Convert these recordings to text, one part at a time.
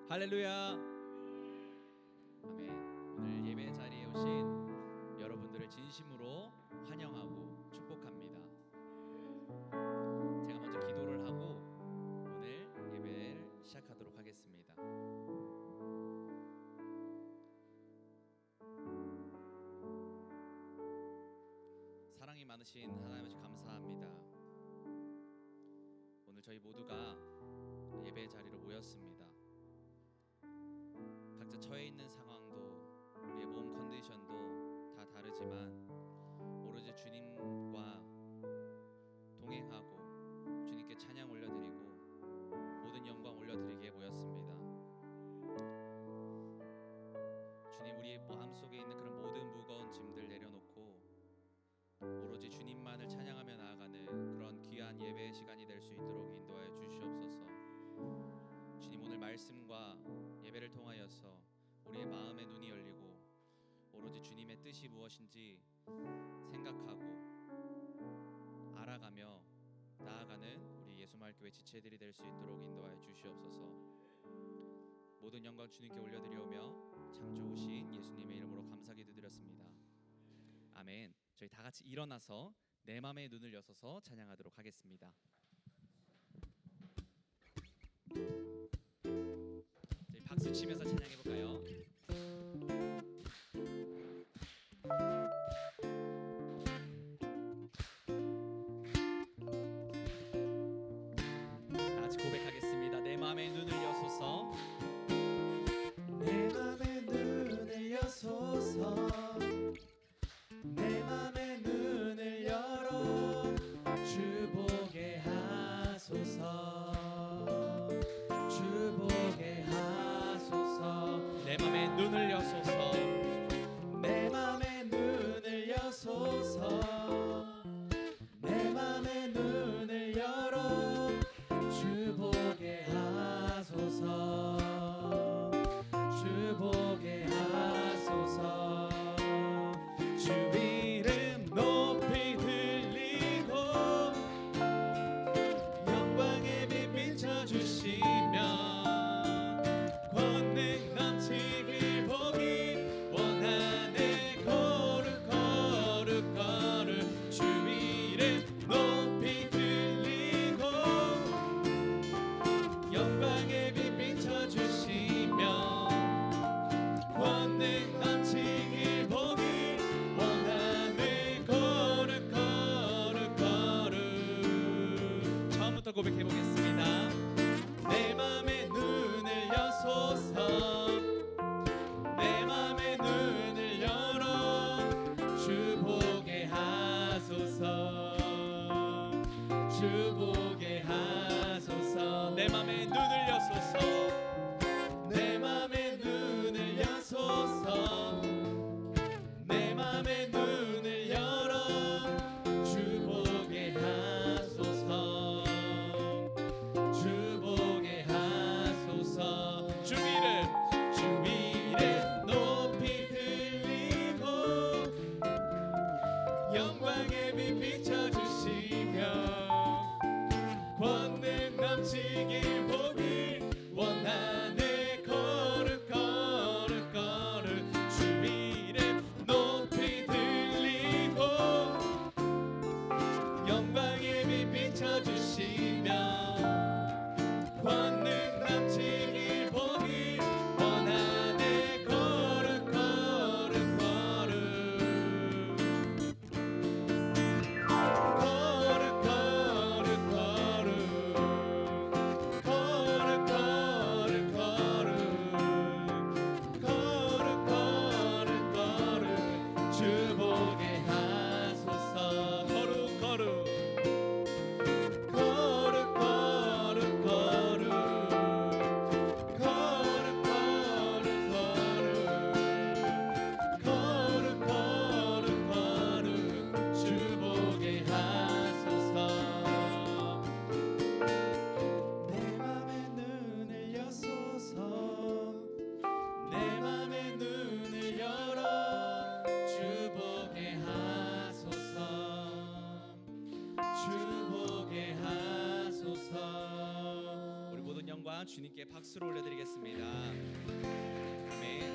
할렐루야. 아멘. 오늘 예배 자리에 오신 여러분들을 진심으로 환영하고 축복합니다. 제가 먼저 기도를 하고 오늘 예배를 시작하도록 하겠습니다. 사랑이 많으신 하나님 아버지 감사합니다. 오늘 저희 모두가 예배 자리로 모였습니다. 각자 처해 있는 상황도 우리의 몸 컨디션도 다 다르지만 오로지 주님과 동행하고 주님께 찬양 올려드리고 모든 영광 올려드리기에 모였습니다. 주님, 우리의 마음속에 있는 그런 모든 무거운 짐들 내려놓고 오로지 주님만을 찬양하며 나아가는 그런 귀한 예배의 시간이 될 수 있도록 인도하여 주시옵소서. 주님, 오늘 말씀과 예배를 통하여서 우리의 마음의 눈이 열리고 오로지 주님의 뜻이 무엇인지 생각하고 알아가며 나아가는 우리 예수마을교회 지체들이 될 수 있도록 인도하여 주시옵소서. 모든 영광 주님께 올려드리오며 참 좋으신 예수님의 이름으로 감사기도 드렸습니다. 아멘. 저희 다 같이 일어나서 내 맘의 눈을 여서서 찬양하도록 하겠습니다. 저희 박수 치면서 찬양해 볼까요? 다 같이 고백하겠습니다. 내 맘의 눈을 여소서. 내 맘의 눈을 여소서. 내 맘의 눈을 열어 주 보게 하소서. 주 보게 하소서. 내 맘의 눈을 여소서. 내 맘의 눈을 여소서. 내 맘의 눈을 열어 주 보게 하소서. 주 보게 하소서. 주 이름 높이 들리고 영광의 빛 비춰주시며 권능 넘치길 보기 원하네. 거룩 거룩 거룩. 주 이름 높이 들리고 영광의 빛 비춰주시며 권능 넘치길 보기 원하네. 거룩 거룩 거룩. 처음부터 고백해 보겠습니다. 내 맘의 눈을 여소서. 내 맘의 눈을 열어 주 보게 하소서. 주 보게 하소서. 내 맘의 눈을 여소서. 내 맘의 눈을 여소서. 내 맘의 눈을 열어 주 보게 하소서. 주 합니다. 주님께 박수를 올려드리겠습니다. 아멘.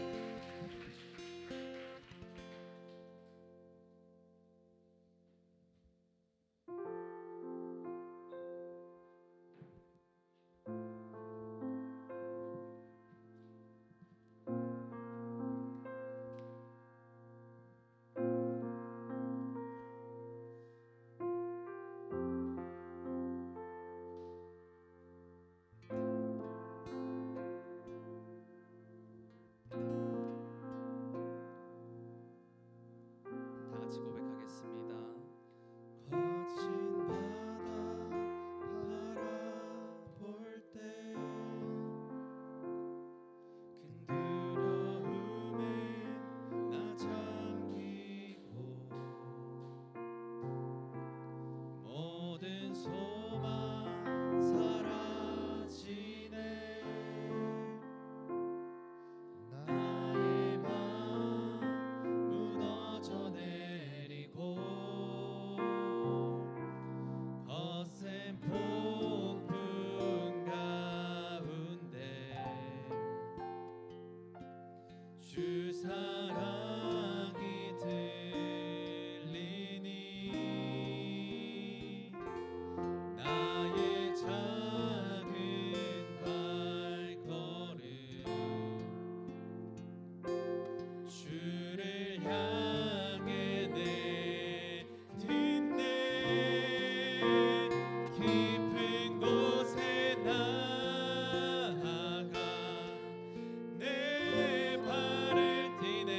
다 같이 고백하겠습니다. 거친 바다 바라볼 때 큰 두려움에 나 잠기고 모든 소망 사라지네 나의 맘 무너져 내리고 거센 폭풍 가운데 주 사랑이 들리니 나의 작은 발걸음 주를 향해 내딛네 깊은 곳에 나아가 내 발을 디네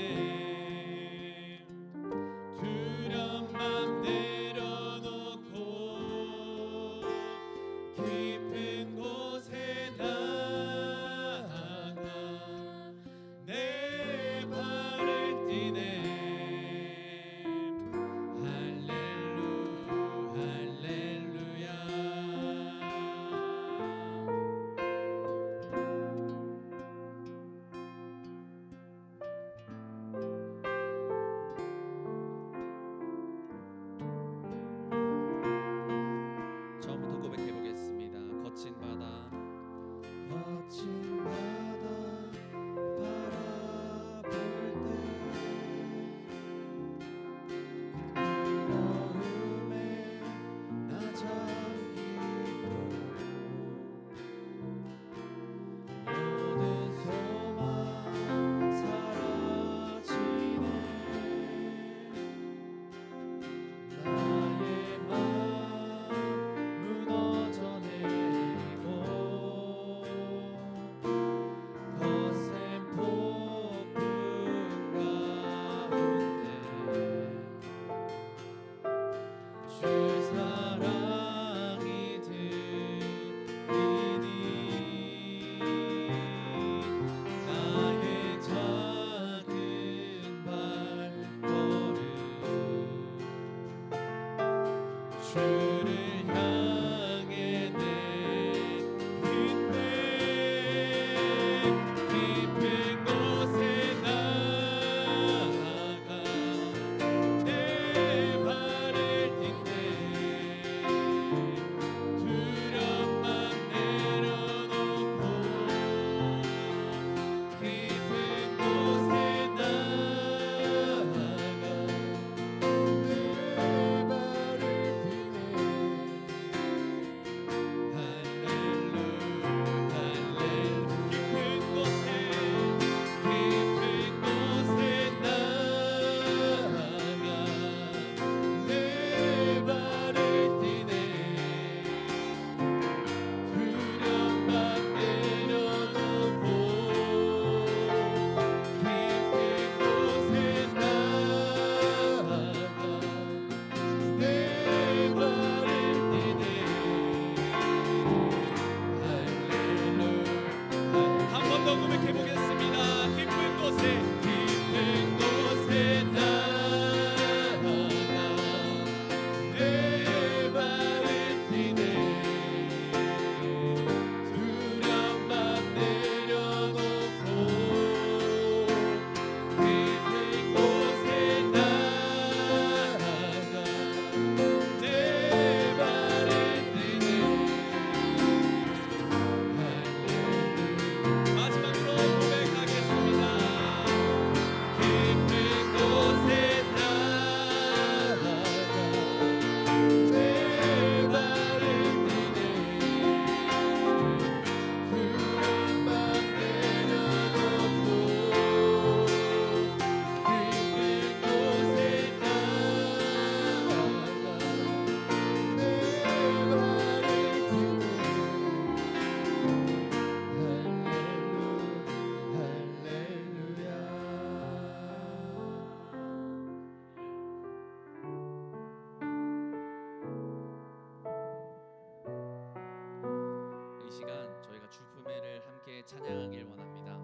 찬양하길 원합니다.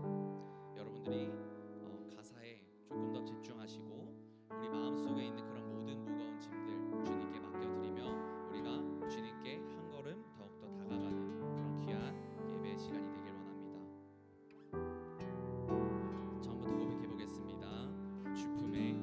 여러분들이 가사에 조금 더 집중하시고 우리 마음속에 있는 그런 모든 무거운 짐들 주님께 맡겨드리며 우리가 주님께 한 걸음 더욱더 다가가는 그런 귀한 예배의 시간이 되길 원합니다. 처음부터 고백해 보겠습니다. 주품에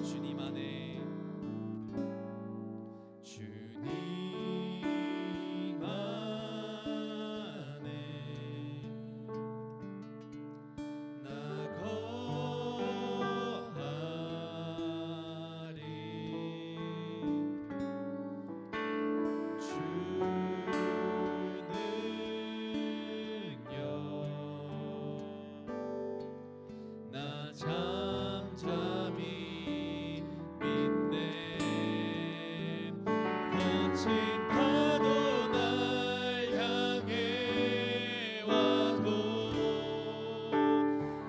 주님 안에 나 거하리 주 능력 나 잠잠히 믿네 거친 파도 날 향해 와도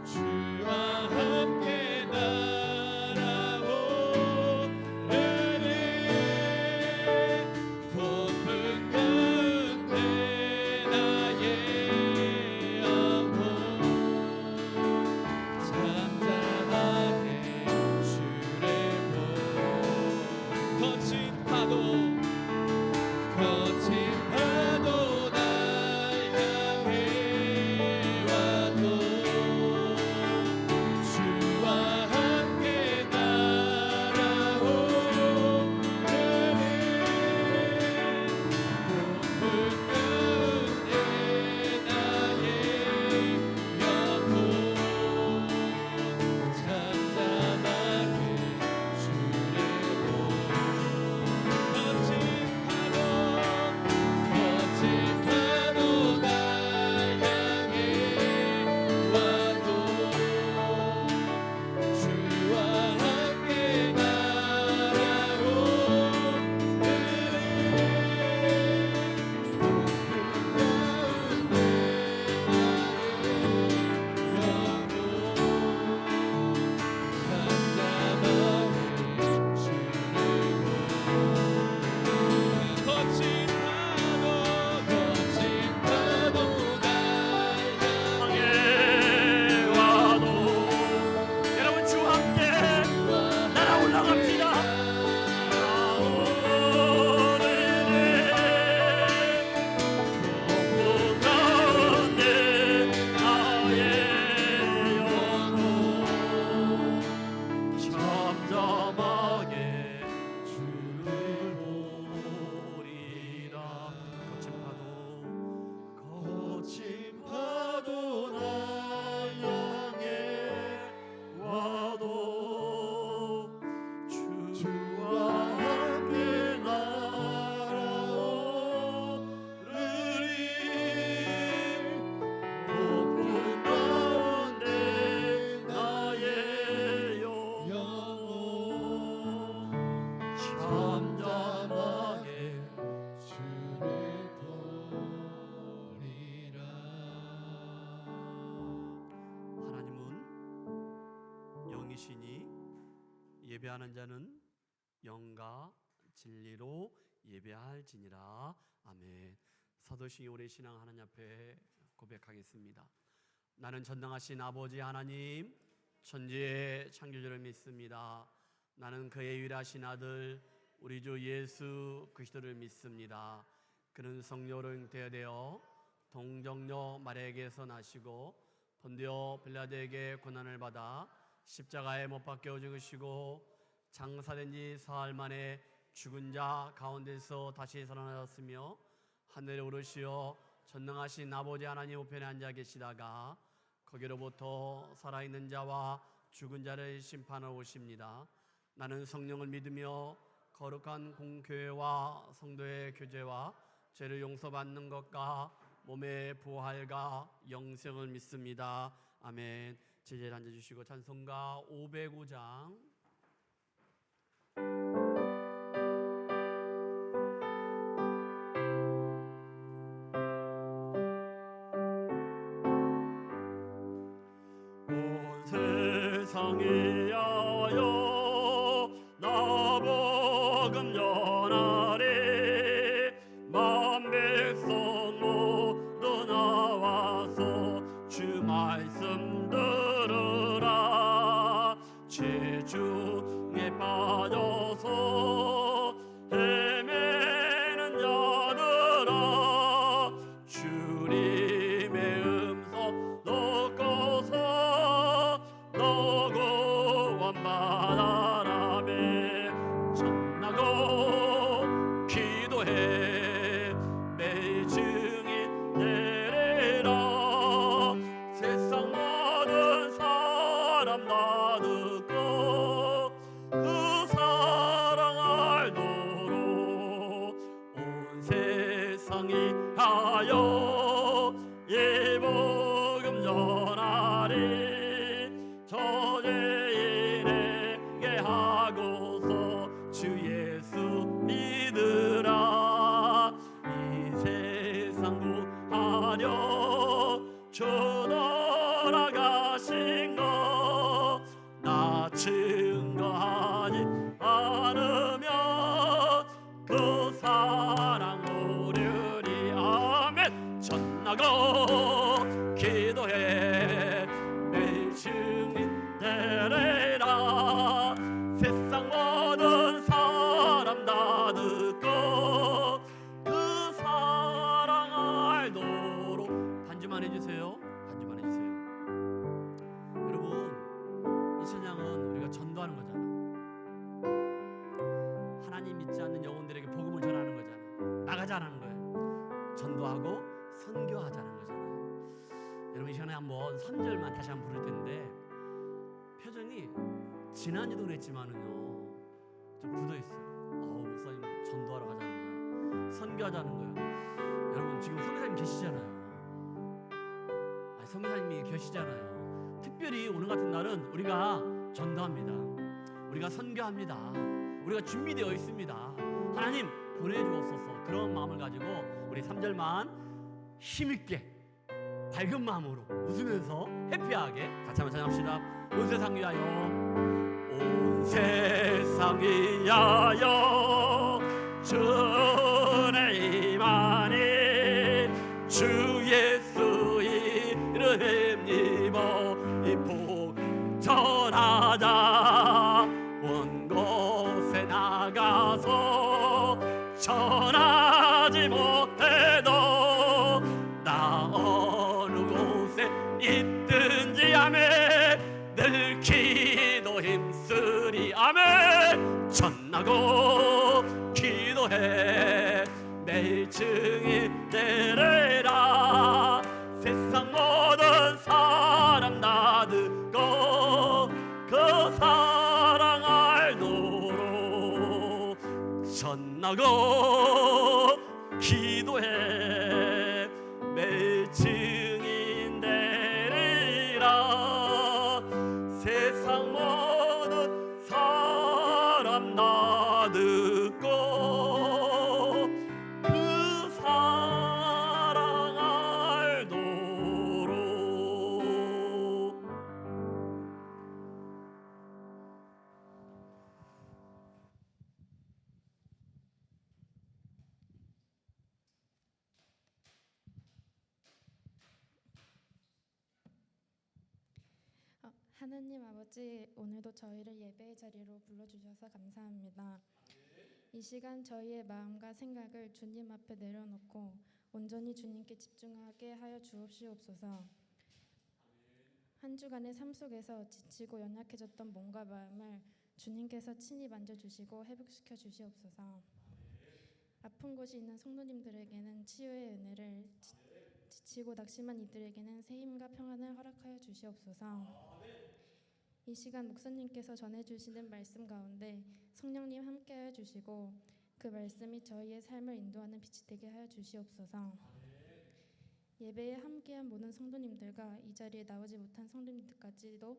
주와 함께 날아오르리 고통 가운데 나의 영혼 잠잠하게 주를 거친 파도 날 향해 와도 주와 함께 예배하는 자는 영과 진리로 예배할지니라. 아멘. 사도신경 우리 신앙 하나님 앞에 고백하겠습니다. 나는 전능하신 아버지 하나님 천지의 창조주를 믿습니다. 나는 그의 유일하신 아들 우리 주 예수 그리스도를 믿습니다. 그는 성령으로 잉태되어 동정녀 마리아에게서 나시고 본디오 빌라도에게 고난을 받아 십자가에 못 박혀 죽으시고 장사된 지 사흘 만에 죽은 자 가운데서 다시 살아나셨으며 하늘에 오르시어 전능하신 아버지 하나님 우편에 앉아 계시다가 거기로부터 살아있는 자와 죽은 자를 심판하러 오십니다. 나는 성령을 믿으며 거룩한 공교회와 성도의 교제와 죄를 용서받는 것과 몸의 부활과 영생을 믿습니다. 아멘. 제자리에 앉아주시고 찬송가 505장 온 세상에 하여 나복음 전하리 만 백성 모두 나와서 주 말씀 들으라 죄중에 빠져서 헤매는 자들아 주님의 음성 듣고서 너고 원바라매 전하고 기도해 내 증인 되리라 세상 모든 사람 다 듣고 그 사랑 알도록 온 세상이 하여 이 복음 전하리 저죄인에게 하고서 주 예수 믿으라 이 세상 구하려 주 돌아가신 것 나 증거하지 않으면 그 사랑 모르리 아멘 전하고 기도해 내 증인 되리라 세상 모든 사람 다 듣고 그 사랑 알도록 반주만 해주세요. 반주만 해주세요. 여러분 이 찬양은 우리가 전도하는 거잖아. 하나님 믿지 않는 영혼들에게 복음을 전하는 거잖아. 나가자는 거야. 전도하고 선교하자는 거잖아요. 여러분 이 시간에 한번 3절만 다시 한번 부를 텐데 표정이 지난주도 그랬지만은요 좀 굳어있어요. 목사님 전도하러 가자는 거야. 선교하자는 거야. 여러분 지금 선교사님 계시잖아요. 선교사님이 계시잖아요. 특별히 오늘 같은 날은 우리가 전도합니다. 우리가 선교합니다. 우리가 준비되어 있습니다. 하나님 보내주옵소서. 그런 마음을 가지고 우리 3절만 힘있게 밝은 마음으로 웃으면서 해피하게 같이 한번 찬양합시다. 온 세상 위하여 온 세상 위하여 주의 임하니 주 예수 이름 힘입어 이 복 전하자 온 곳에 나가서 전하지 못해도 나 어느 곳에 있든지 아멘 늘 기도 힘쓰리 아멘 전하고 기도해 매일 증인 되리라 세상 모든 사람 다 듣고 그 사랑 알도록 전하고 기도해 매일 증인 되리라 세상 모든 사람 다 듣고 그 사랑 알도록 하느님 아버지, 오늘도 저희를 예배의 자리로 불러주셔서 감사합니다. 이 시간 저희의 마음과 생각을 주님 앞에 내려놓고 온전히 주님께 집중하게 하여 주옵시옵소서. 한 주간의 삶 속에서 지치고 연약해졌던 몸과 마음을 주님께서 친히 만져주시고 회복시켜 주시옵소서. 아픈 곳이 있는 성도님들에게는 치유의 은혜를, 지치고 낙심한 이들에게는 새 힘과 평안을 허락하여 주시옵소서. 이 시간 목사님께서 전해주시는 말씀 가운데 성령님 함께하여 주시고 그 말씀이 저희의 삶을 인도하는 빛이 되게 하여 주시옵소서. 예배에 함께한 모든 성도님들과 이 자리에 나오지 못한 성도님들까지도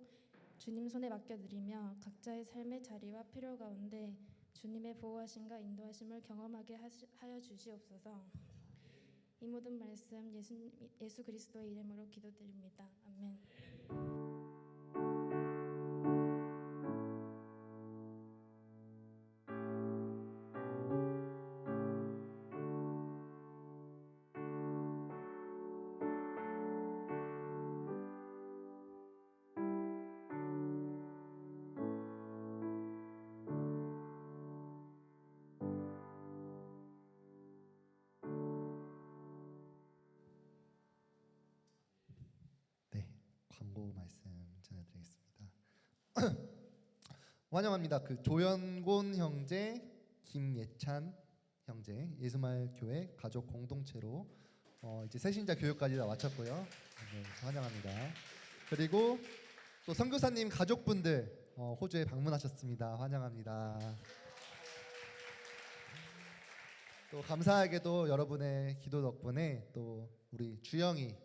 주님 손에 맡겨드리며 각자의 삶의 자리와 필요 가운데 주님의 보호하심과 인도하심을 경험하게 하여 주시옵소서. 이 모든 말씀 예수 그리스도의 이름으로 기도드립니다. 아멘. 네, 광고 말씀 전해드리겠습니다. 환영합니다. 그 조연곤 형제, 김예찬 형제, 예수마을 교회 가족 공동체로 이제 새신자 교육까지 다 마쳤고요. 네, 환영합니다. 그리고 또 선교사님 가족분들 호주에 방문하셨습니다. 환영합니다. 또 감사하게도 여러분의 기도 덕분에 또 우리 주영이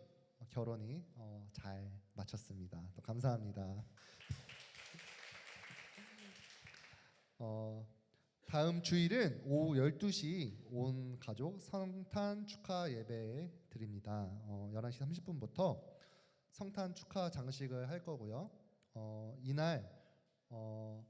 결혼이 잘 마쳤습니다. 또 감사합니다. 다음 주일은 오후 12시 온 가족 성탄 축하 예배 드립니다. 11시 30분부터 성탄 축하 장식을 할 거고요. 이날 그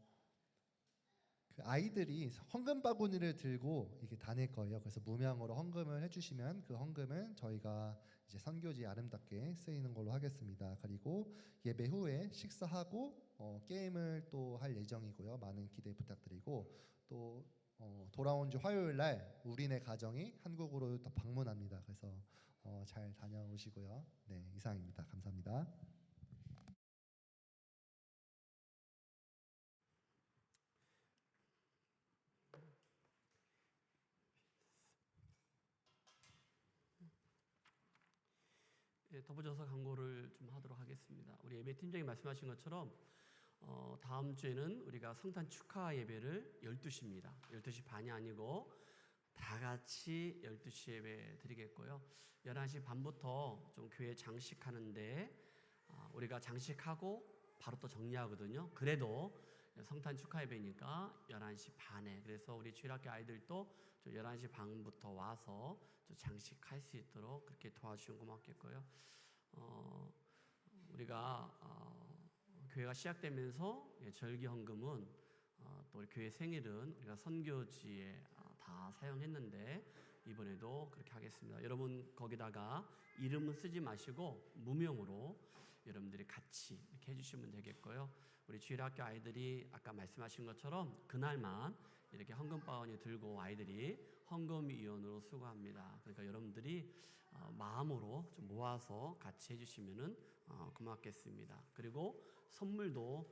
아이들이 헌금 바구니를 들고 이렇게 다닐 거예요. 그래서 무명으로 헌금을 해주시면 그 헌금은 저희가 이제 선교지에 아름답게 쓰이는 걸로 하겠습니다. 그리고 예배 후에 식사하고 게임을 또 할 예정이고요. 많은 기대 부탁드리고 또 돌아온 주 화요일 날 우리네 가정이 한국으로 또 방문합니다. 그래서 잘 다녀오시고요. 네, 이상입니다. 감사합니다. 덧붙여서 광고를 좀 하도록 하겠습니다. 우리 예배 팀장이 말씀하신 것처럼 다음 주에는 우리가 성탄 축하 예배를 12시입니다. 12시 반이 아니고 다 같이 12시 예배 드리겠고요. 11시 반부터 좀 교회 장식하는데 우리가 장식하고 바로 또 정리하거든요. 그래도 성탄 축하 예배니까 11시 반에, 그래서 우리 주일학교 아이들도 좀 11시 반부터 와서 좀 장식할 수 있도록 그렇게 도와주시면 고맙겠고요. 우리가 교회가 시작되면서 절기 헌금은 또 우리 교회 생일은 우리가 선교지에 다 사용했는데 이번에도 그렇게 하겠습니다. 여러분 거기다가 이름은 쓰지 마시고 무명으로 여러분들이 같이 이렇게 해주시면 되겠고요. 우리 주일학교 아이들이 아까 말씀하신 것처럼 그날만 이렇게 헌금 바구니 들고 아이들이 헌금위원으로 수고합니다. 그러니까 여러분들이 마음으로 좀 모아서 같이 해주시면은 고맙겠습니다. 그리고 선물도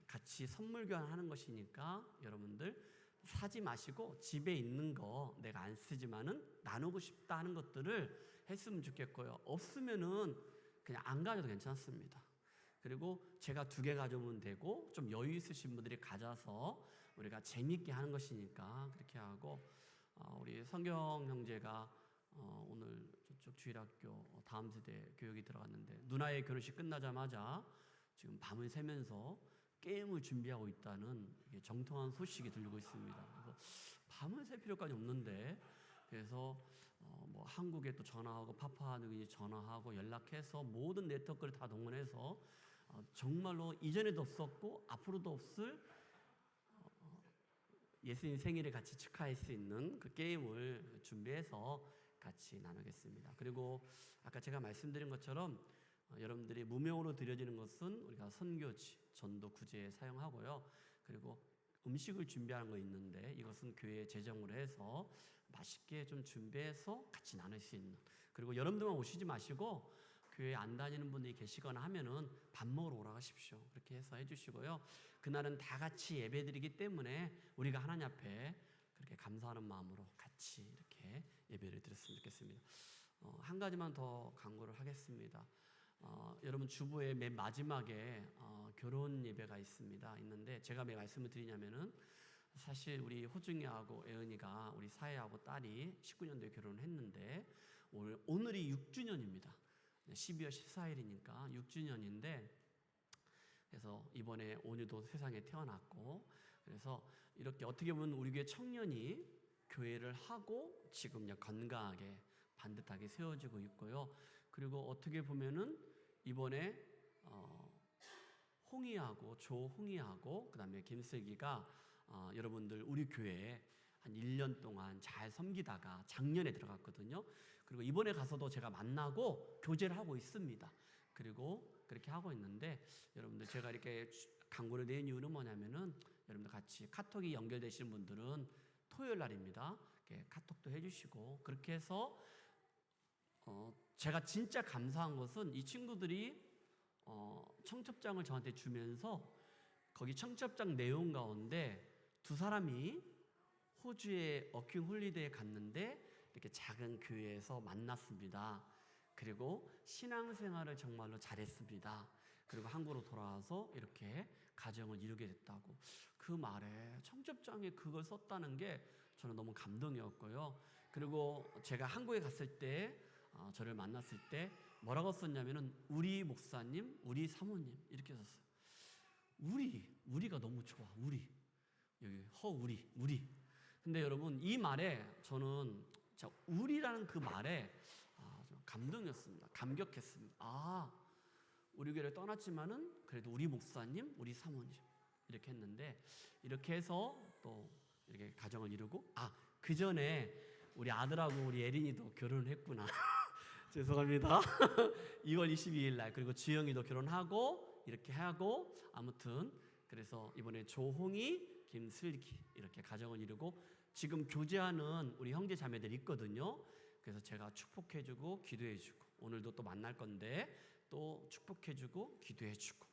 같이 선물 교환하는 것이니까 여러분들 사지 마시고 집에 있는 거 내가 안 쓰지만은 나누고 싶다 하는 것들을 했으면 좋겠고요. 없으면은 그냥 안 가져도 괜찮습니다. 그리고 제가 2개 가져오면 되고 좀 여유 있으신 분들이 가져서 우리가 재미있게 하는 것이니까 그렇게 하고, 우리 성경 형제가 오늘 저쪽 주일학교 다음 세대 교육이 들어갔는데 누나의 결혼식 끝나자마자 지금 밤을 새면서 게임을 준비하고 있다는 정통한 소식이 들리고 있습니다. 그래서 밤을 새 필요까지 없는데, 그래서 뭐 한국에 또 전화하고 파파누이니 전화하고 연락해서 모든 네트워크를 다 동원해서 정말로 이전에도 없었고 앞으로도 없을 예수님 생일을 같이 축하할 수 있는 그 게임을 준비해서 같이 나누겠습니다. 그리고 아까 제가 말씀드린 것처럼 여러분들이 무명으로 드려지는 것은 우리가 선교지, 전도 구제에 사용하고요. 그리고 음식을 준비하는 거 있는데 이것은 교회 재정으로 해서 맛있게 좀 준비해서 같이 나눌 수 있는, 그리고 여러분들만 오시지 마시고 교회 안 다니는 분들이 계시거나 하면은 밥 먹으러 오라 하십시오. 그렇게 해서 해주시고요. 그날은 다 같이 예배드리기 때문에 우리가 하나님 앞에 그렇게 감사하는 마음으로 같이 이렇게 예배를 드렸으면 좋겠습니다. 한 가지만 더 강구를 하겠습니다. 여러분 주보의 맨 마지막에 결혼 예배가 있는데 제가 왜 말씀을 드리냐면은 사실 우리 호중이하고 애은이가 우리 사애하고 딸이 19년도에 결혼을 했는데 오늘이 6주년 12월 14일이니까 6주년인데, 그래서 이번에 온유도 세상에 태어났고, 그래서 이렇게 어떻게 보면 우리 교회 청년이 교회를 하고 지금 건강하게 반듯하게 세워지고 있고요. 그리고 어떻게 보면은 이번에 홍이하고 조홍이하고 그다음에 김슬기가 여러분들 우리 교회에 한 1년 동안 잘 섬기다가 작년에 들어갔거든요. 그리고 이번에 가서도 제가 만나고 교제를 하고 있습니다. 그리고 그렇게 하고 있는데, 여러분들 제가 이렇게 광고를 낸 이유는 뭐냐면은, 여러분들 같이 카톡이 연결되시는 분들은 토요일 날입니다. 카톡도 해주시고, 그렇게 해서 제가 진짜 감사한 것은 이 친구들이 청첩장을 저한테 주면서 거기 청첩장 내용 가운데 두 사람이 호주의 워킹 홀리데이에 갔는데 이렇게 작은 교회에서 만났습니다. 그리고 신앙생활을 정말로 잘했습니다. 그리고 한국으로 돌아와서 이렇게 가정을 이루게 됐다고. 그 말에 청첩장에 그걸 썼다는 게 저는 너무 감동이었고요. 그리고 제가 한국에 갔을 때 저를 만났을 때 뭐라고 썼냐면은 우리 목사님, 우리 사모님 이렇게 썼어요. 우리가 너무 좋아. 우리 여기 우리. 근데 여러분 이 말에 저는 우리라는 그 말에 좀 감동이었습니다. 감격했습니다. 우리 교회를 떠났지만은 그래도 우리 목사님, 우리 사모님 이렇게 했는데, 이렇게 해서 또 이렇게 가정을 이루고, 그 전에 우리 아들하고 우리 예린이도 결혼을 했구나. 죄송합니다. 2월 22일 날. 그리고 주영이도 결혼하고 이렇게 하고, 아무튼 그래서 이번에 조홍이, 김슬기 이렇게 가정을 이루고 지금 교제하는 우리 형제 자매들이 있거든요. 그래서 제가 축복해주고 기도해주고, 오늘도 또 만날 건데 또 축복해주고 기도해주고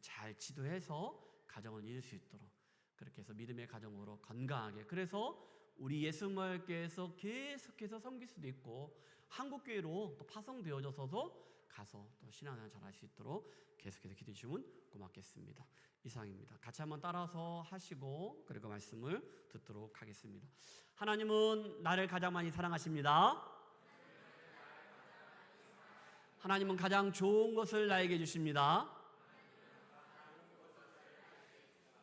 잘 지도해서 가정을 이룰 수 있도록, 그렇게 해서 믿음의 가정으로 건강하게, 그래서 우리 예수마을교회에서 계속해서 섬길 수도 있고 한국교회로 또 파송되어져서도 가서 또 신앙생활 잘할 수 있도록 계속해서 기도해 주시면 고맙겠습니다. 이상입니다. 같이 한번 따라서 하시고 그리고 말씀을 듣도록 하겠습니다. 하나님은 나를 가장 많이 사랑하십니다. 하나님은 가장 좋은 것을 나에게 주십니다.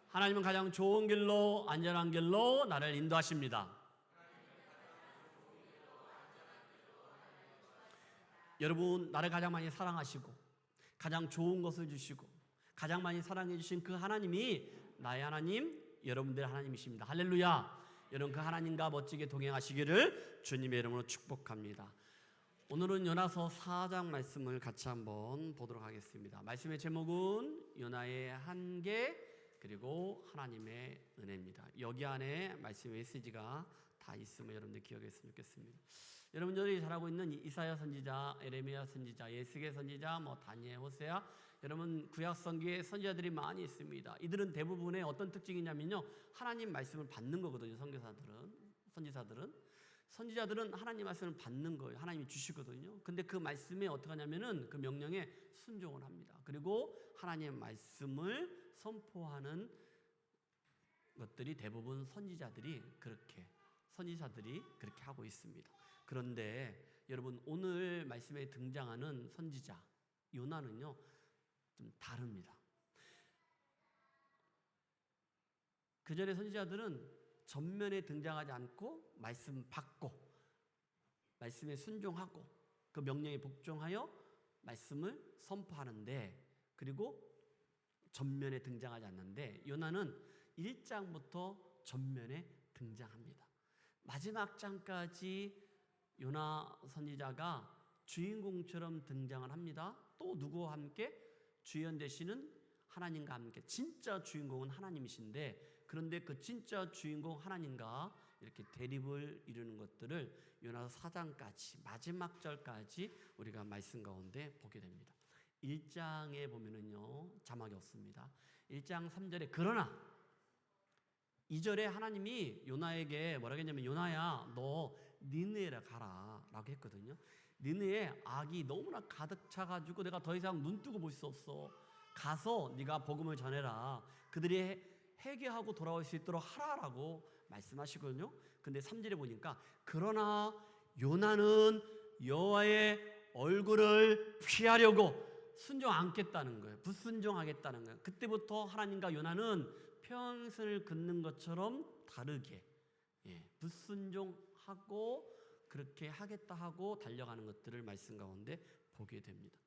하나님은 가장 좋은 길로, 안전한 길로 나를 인도하십니다. 여러분, 나를 가장 많이 사랑하시고 가장 좋은 것을 주시고 가장 많이 사랑해 주신 그 하나님이 나의 하나님, 여러분들의 하나님이십니다. 할렐루야. 여러분 그 하나님과 멋지게 동행하시기를 주님의 이름으로 축복합니다. 오늘은 요나서 4장 말씀을 같이 한번 보도록 하겠습니다. 말씀의 제목은 요나의 한계 그리고 하나님의 은혜입니다. 여기 안에 말씀의 메시지가 다 있으면 여러분들 기억했으면 좋겠습니다. 여러분들이 잘 알고 있는 이사야 선지자, 에레미야 선지자, 예스겔 선지자, 다니엘, 호세아, 여러분 구약 성경에 선지자들이 많이 있습니다. 이들은 대부분의 어떤 특징이냐면요, 하나님 말씀을 받는 거거든요. 선지자들은 하나님 말씀을 받는 거예요. 하나님이 주시거든요. 근데 그 말씀에 어떻게 하냐면은 그 명령에 순종을 합니다. 그리고 하나님의 말씀을 선포하는 것들이 대부분 선지자들이 그렇게 하고 있습니다. 그런데 여러분 오늘 말씀에 등장하는 선지자 요나는요 좀 다릅니다. 그 전에 선지자들은 전면에 등장하지 않고 말씀 받고 말씀에 순종하고 그 명령에 복종하여 말씀을 선포하는데, 그리고 전면에 등장하지 않는데 요나는 1장부터 전면에 등장합니다. 마지막 장까지 요나 선지자가 주인공처럼 등장을 합니다. 또 누구와 함께? 주연 되시는 하나님과 함께. 진짜 주인공은 하나님이신데, 그런데 그 진짜 주인공 하나님과 이렇게 대립을 이루는 것들을 요나서 4장까지 마지막 절까지 우리가 말씀 가운데 보게 됩니다. 1장에 보면은요 자막이 없습니다. 1장 3절에 그러나 2절에 하나님이 요나에게 뭐라고 했냐면, 요나야 너 니느웨로 가라 라고 했거든요. 니느웨에 악이 너무나 가득 차가지고 내가 더 이상 눈 뜨고 볼 수 없어. 가서 네가 복음을 전해라. 그들이 회개하고 돌아올 수 있도록 하라라고 말씀하시거든요. 근데 3절에 보니까 그러나 요나는 여호와의 얼굴을 피하려고 순종 않겠다는 거예요. 불순종하겠다는 거예요. 그때부터 하나님과 요나는 평생을 긋는 것처럼 다르게 불순종하고 그렇게 하겠다 하고 달려가는 것들을 말씀 가운데 보게 됩니다.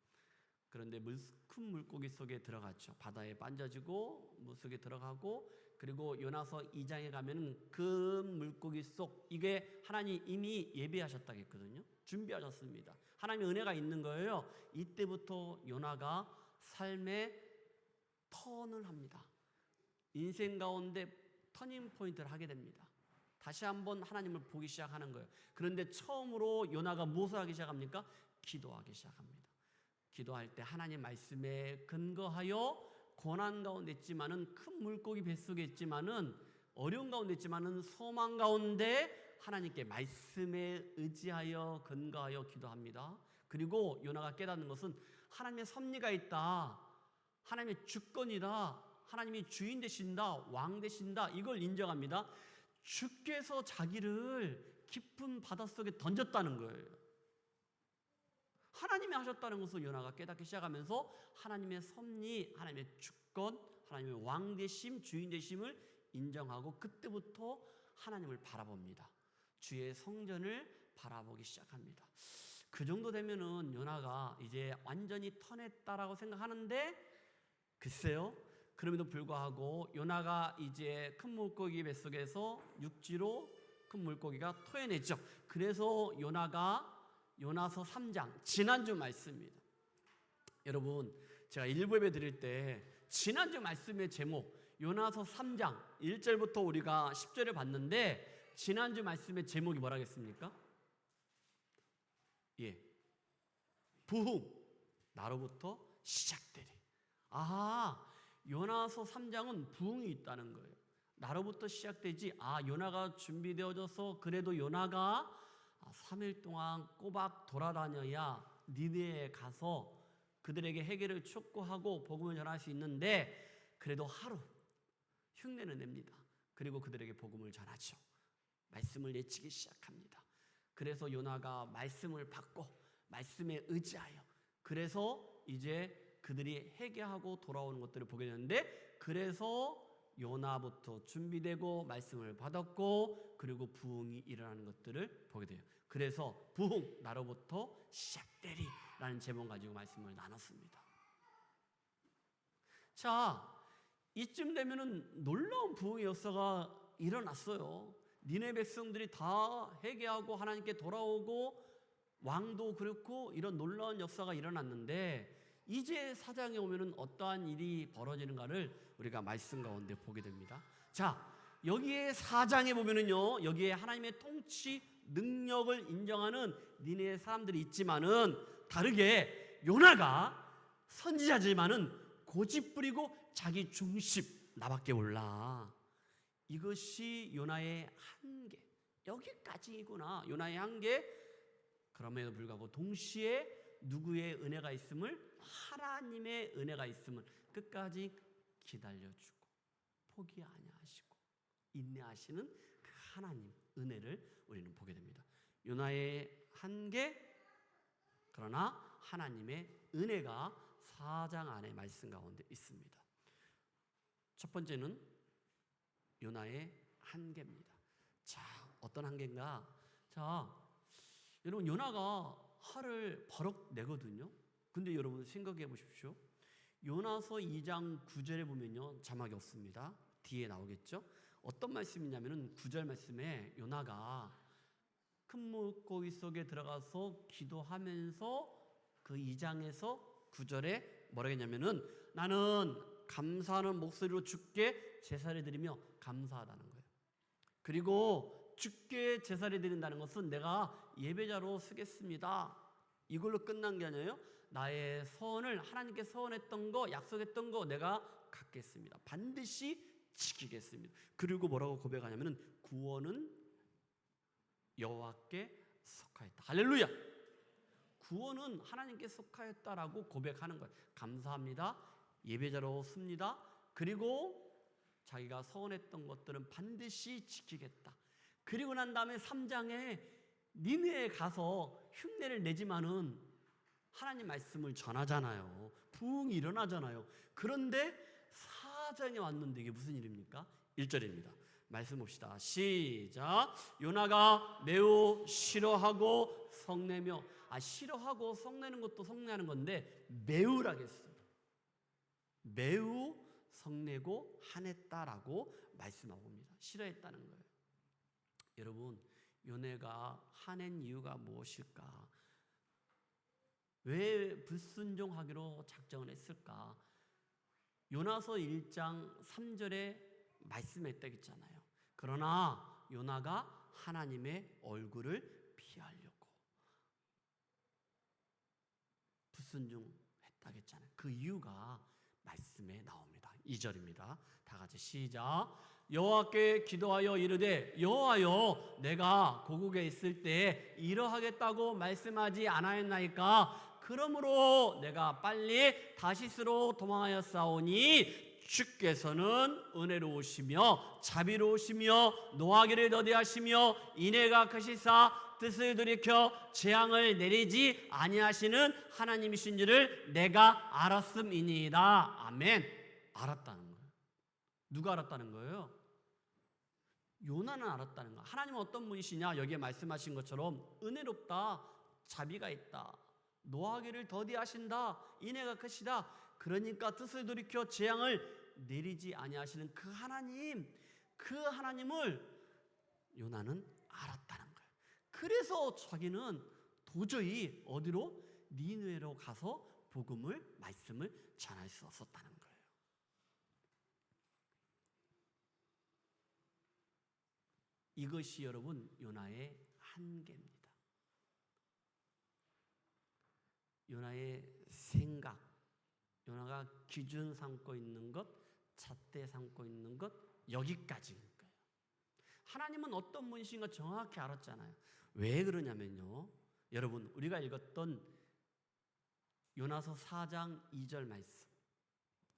그런데 큰 물고기 속에 들어갔죠. 바다에 빠져지고 물속에 들어가고, 그리고 요나서 2장에 가면은 큰 물고기 속, 이게 하나님 이미 예배하셨다고 했거든요. 준비하셨습니다. 하나님의 은혜가 있는 거예요. 이때부터 요나가 삶의 턴을 합니다. 인생 가운데 터닝 포인트를 하게 됩니다. 다시 한번 하나님을 보기 시작하는 거예요. 그런데 처음으로 요나가 무엇을 하기 시작합니까? 기도하기 시작합니다. 기도할 때 하나님 말씀에 근거하여 고난 가운데 있지만은, 큰 물고기 뱃속에 있지만은, 어려운 가운데 있지만은 소망 가운데 하나님께 말씀에 의지하여 근거하여 기도합니다. 그리고 요나가 깨닫는 것은 하나님의 섭리가 있다, 하나님의 주권이다, 하나님이 주인 되신다, 왕 되신다, 이걸 인정합니다. 주께서 자기를 깊은 바닷속에 던졌다는 거예요. 하나님이 하셨다는 것을 요나가 깨닫기 시작하면서 하나님의 섭리, 하나님의 주권, 하나님의 왕 되심, 주인 되심을 인정하고, 그때부터 하나님을 바라봅니다. 주의 성전을 바라보기 시작합니다. 그 정도 되면은 요나가 이제 완전히 턴했다라고 생각하는데, 글쎄요, 그럼에도 불구하고 요나가 이제 큰 물고기 뱃속에서 육지로 큰 물고기가 토해냈죠. 그래서 요나서 3장, 지난주 말씀입니다. 여러분, 제가 일부 예배 드릴 때 지난주 말씀의 제목 요나서 3장 1절부터 우리가 10절을 봤는데, 지난주 말씀의 제목이 뭐라겠습니까? 부흥, 나로부터 시작되리. 요나서 3장은 부흥이 있다는 거예요. 나로부터 시작되지. 요나가 준비되어져서 그래도 요나가 3일 동안 꼬박 돌아다녀야 니느웨에 가서 그들에게 해결을 촉구하고 복음을 전할 수 있는데, 그래도 하루 흉내는 냅니다. 그리고 그들에게 복음을 전하죠. 말씀을 내치기 시작합니다. 그래서 요나가 말씀을 받고 말씀에 의지하여, 그래서 이제 그들이 회개하고 돌아오는 것들을 보게 되는데, 그래서 요나부터 준비되고 말씀을 받았고, 그리고 부흥이 일어나는 것들을 보게 돼요. 그래서 부흥, 나로부터 시작되리 라는 제목 가지고 말씀을 나눴습니다. 자, 이쯤 되면은 놀라운 부흥의 역사가 일어났어요. 니네 백성들이 다 회개하고 하나님께 돌아오고, 왕도 그렇고, 이런 놀라운 역사가 일어났는데, 이제 4장에 오면은 어떠한 일이 벌어지는가를 우리가 말씀 가운데 보게 됩니다. 자, 여기에 4장에 보면은요, 여기에 하나님의 통치 능력을 인정하는 니네 사람들이 있지만은, 다르게 요나가 선지자지만은 고집부리고 자기 중심, 나밖에 몰라. 이것이 요나의 한계, 여기까지구나. 요나의 한계. 그럼에도 불구하고 동시에 누구의 은혜가 있음을, 하나님의 은혜가 있음을 끝까지 기다려주고 포기 아니하시고 인내하시는 그 하나님 은혜를 우리는 보게 됩니다. 요나의 한계, 그러나 하나님의 은혜가 4장 안에 말씀 가운데 있습니다. 첫 번째는 요나의 한계입니다. 자, 어떤 한계인가? 자, 여러분, 요나가 화를 버럭 내거든요. 근데 여러분 생각해 보십시오. 요나서 2장 9절에 보면요, 자막이 없습니다. 뒤에 나오겠죠? 어떤 말씀이냐면은 9절 말씀에 요나가 큰 물고기 속에 들어가서 기도하면서 그 2장에서 9절에 뭐라고 했냐면은, 나는 감사하는 목소리로 주께 제사를 드리며 감사하다는 거예요. 그리고 주께 제사를 드린다는 것은 내가 예배자로 쓰겠습니다, 이걸로 끝난 게 아니에요. 나의 서원을, 하나님께 서원했던 거, 약속했던 거 내가 갖겠습니다. 반드시 지키겠습니다. 그리고 뭐라고 고백하냐면은, 구원은 여호와께 속하였다. 할렐루야. 구원은 하나님께 속하였다라고 고백하는 거예요. 감사합니다, 예배자로 씁니다. 그리고 자기가 서원했던 것들은 반드시 지키겠다. 그리고 난 다음에 3장에 니느웨에 가서 흉내를 내지만은 하나님 말씀을 전하잖아요. 부흥이 일어나잖아요. 그런데 사장이 왔는데 이게 무슨 일입니까? 1절입니다. 말씀 봅시다. 시작. 요나가 매우 싫어하고 성내며, 싫어하고 성내는 것도 성내하는 건데 매우라겠어요. 매우 성내고 화냈다라고 말씀하고 옵니다. 싫어했다는 거예요. 여러분, 요나가 화낸 이유가 무엇일까? 왜 불순종하기로 작정을 했을까? 요나서 1장 3절에 말씀했다겠잖아요. 그러나 요나가 하나님의 얼굴을 피하려고 불순종했다겠잖아요. 그 이유가 말씀에 나옵니다. 2절입니다. 다 같이 시작. 여호와께 기도하여 이르되 여호와여, 내가 고국에 있을 때 이러하겠다고 말씀하지 않았나이까? 그러므로 내가 빨리 다시스로 도망하였사오니 주께서는 은혜로우시며 자비로우시며 노하기를 더디하시며 인애가 크시사 뜻을 돌이켜 재앙을 내리지 아니하시는 하나님이신 줄을 내가 알았음이니이다. 아멘. 알았다는 거예요. 누가 알았다는 거예요? 요나는 알았다는 거예요. 하나님은 어떤 분이시냐? 여기에 말씀하신 것처럼 은혜롭다, 자비가 있다, 노하기를 더디하신다, 인애가 크시다. 그러니까 뜻을 돌이켜 재앙을 내리지 아니하시는 그 하나님, 그 하나님을 요나는 알았다는 거예요. 그래서 자기는 도저히 어디로? 니느웨로 가서 복음을, 말씀을 전할 수 없었다는 거예요. 이것이 여러분 요나의 한계입니다. 요나의 생각, 요나가 기준 삼고 있는 것, 잣대 삼고 있는 것, 여기까지인 거예요. 하나님은 어떤 분이신가 정확히 알았잖아요. 왜 그러냐면요, 여러분, 우리가 읽었던 요나서 4장 2절 말씀,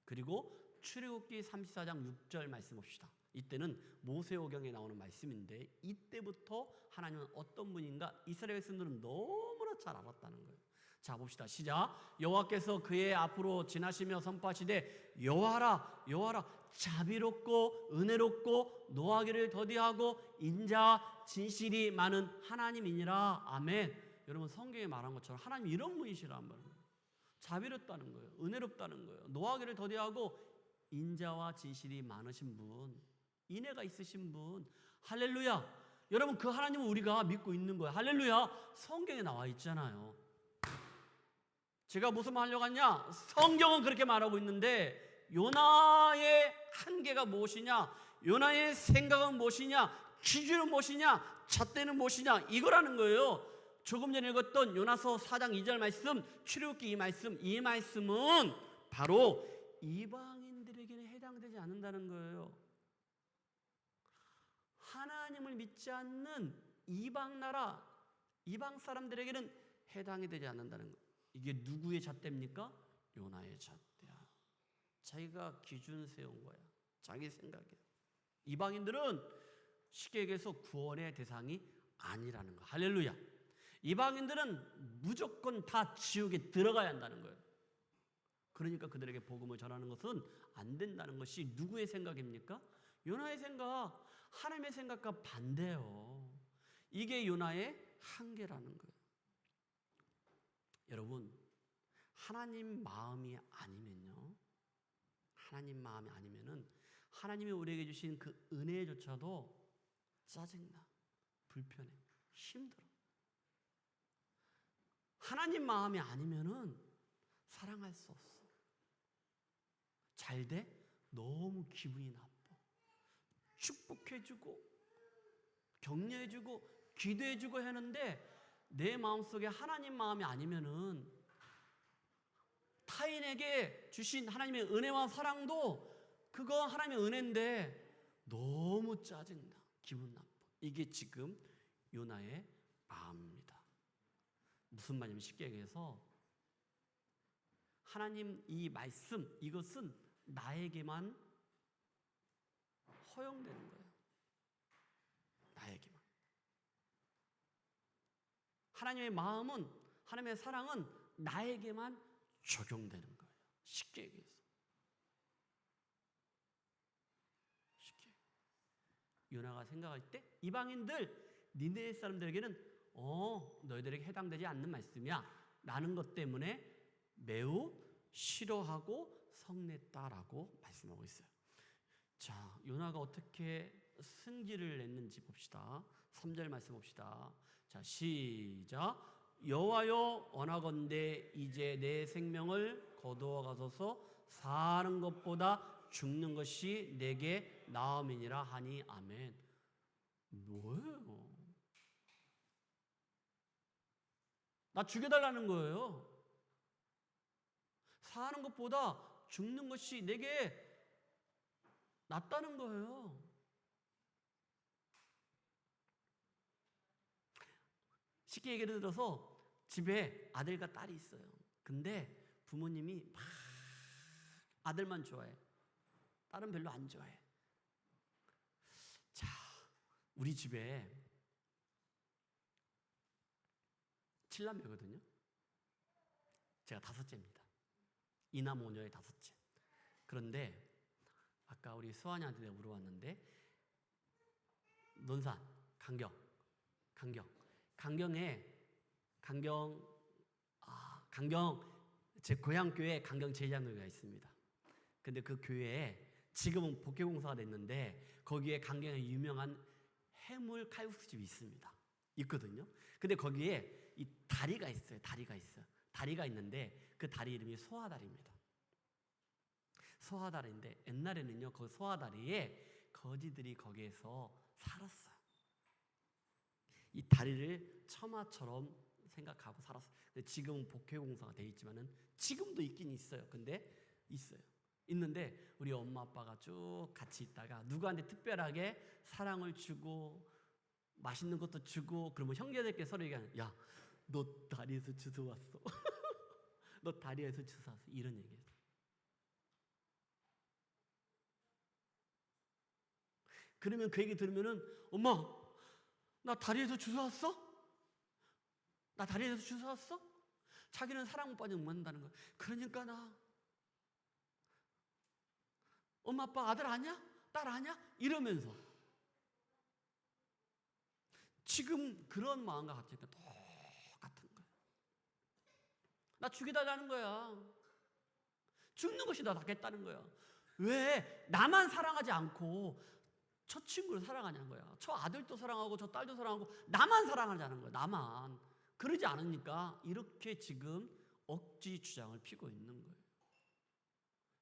그리고 출애굽기 34장 6절 말씀 봅시다. 이때는 모세오경에 나오는 말씀인데, 이때부터 하나님은 어떤 분인가 이스라엘 백성들은 너무나 잘 알았다는 거예요. 자, 봅시다. 시작. 여호와께서 그의 앞으로 지나시며 선포하시되 여호와라, 여호와라, 자비롭고 은혜롭고 노하기를 더디하고 인자 진실이 많은 하나님이니라. 아멘. 여러분, 성경에 말한 것처럼 하나님 이런 분이시란 말이에요. 자비롭다는 거예요. 은혜롭다는 거예요. 노하기를 더디하고 인자와 진실이 많으신 분, 인애가 있으신 분. 할렐루야. 여러분, 그 하나님은 우리가 믿고 있는 거예요. 할렐루야. 성경에 나와 있잖아요. 제가 무슨 말 하려고 하냐? 성경은 그렇게 말하고 있는데 요나의 한계가 무엇이냐? 요나의 생각은 무엇이냐? 기준은 무엇이냐? 잣대는 무엇이냐? 이거라는 거예요. 조금 전에 읽었던 요나서 4장 2절 말씀, 출애굽기 이 말씀은 바로 이방인들에게는 해당되지 않는다는 거예요. 하나님을 믿지 않는 이방 나라, 이방 사람들에게는 해당이 되지 않는다는 거예요. 이게 누구의 잣대입니까? 요나의 잣대야. 자기가 기준 세운 거야. 자기 생각이야. 이방인들은 쉽게 얘기해서 구원의 대상이 아니라는 거. 할렐루야. 이방인들은 무조건 다 지옥에 들어가야 한다는 거예요. 그러니까 그들에게 복음을 전하는 것은 안 된다는 것이 누구의 생각입니까? 요나의 생각, 하나님의 생각과 반대예요. 이게 요나의 한계라는 거예요. 여러분, 하나님 마음이 아니면요, 하나님 마음이 아니면은 하나님이 우리에게 주신 그 은혜조차도 짜증나, 불편해, 힘들어. 하나님 마음이 아니면은 사랑할 수 없어. 잘 돼? 너무 기분이 나빠. 축복해주고 격려해주고 기도해주고 하는데 내 마음속에 하나님 마음이 아니면은 타인에게 주신 하나님의 은혜와 사랑도 그거 하나님의 은혜인데 너무 짜증나, 기분 나빠. 이게 지금 요나의 마음입니다. 무슨 말이냐면 쉽게 얘기해서 하나님 이 말씀, 이것은 나에게만 허용되는 거예요. 나에게만. 하나님의 마음은, 하나님의 사랑은 나에게만 적용되는 거예요. 쉽게 얘기해서. 쉽게. 요나가 생각할 때 이방인들 니네의 사람들에게는 너희들에게 해당되지 않는 말씀이야 라는 것 때문에 매우 싫어하고 성냈다라고 말씀하고 있어요. 자, 요나가 어떻게 승질을 냈는지 봅시다. 3절 말씀 봅시다. 자, 시작. 여호와여 원하건대 이제 내 생명을 거두어 가소서. 사는 것보다 죽는 것이 내게 나음이니라 하니 아멘. 뭐예요? 나 죽여달라는 거예요. 사는 것보다 죽는 것이 내게 낫다는 거예요. 쉽게 얘기를 들어서 집에 아들과 딸이 있어요. 근데 부모님이 막 아들만 좋아해. 딸은 별로 안 좋아해. 자, 우리 집에 7남매거든요. 제가 5째입니다. 이남 5녀의 5째. 그런데 아까 우리 수환이한테 내가 물어봤는데 논산, 강경 제 고향 교회 강경 제일장로회가 있습니다. 근데 그 교회에 지금은 복회공사가 됐는데 거기에 강경에 유명한 해물 칼국수집이 있거든요. 근데 거기에 이 다리가 있어요. 다리가 있는데 그 다리 이름이 소화다리입니다. 소화다리인데 옛날에는요 그 소화다리에 거지들이 거기에서 살았어요. 이 다리를 처마처럼 생각하고 살았어요. 근데 지금은 복회공사가 돼 있지만은 지금도 있긴 있어요. 근데 있는데 우리 엄마 아빠가 쭉 같이 있다가 누구한테 특별하게 사랑을 주고 맛있는 것도 주고 그러면 형제들끼리 서로 얘기하는, 야, 너 다리에서 주워 왔어. 너 다리에서 주워 왔어. 이런 얘기예요. 그러면 그 얘기 들으면은 엄마, 나 다리에서 주워 왔어? 나 다리에서 주워 왔어? 자기는 사랑 못 받으면 못 만든다는 거야. 그러니까 나 엄마 아빠 아들 아냐? 딸 아냐? 이러면서 지금 그런 마음과 같으니까 똑같은 거야. 나 죽여달라는 거야. 죽는 것이 더 낫겠다는 거야. 왜 나만 사랑하지 않고 저 친구를 사랑하냐는 거야. 저 아들도 사랑하고 저 딸도 사랑하고 나만 사랑하자는 거야. 나만. 그러지 않으니까 이렇게 지금 억지 주장을 피고 있는 거예요.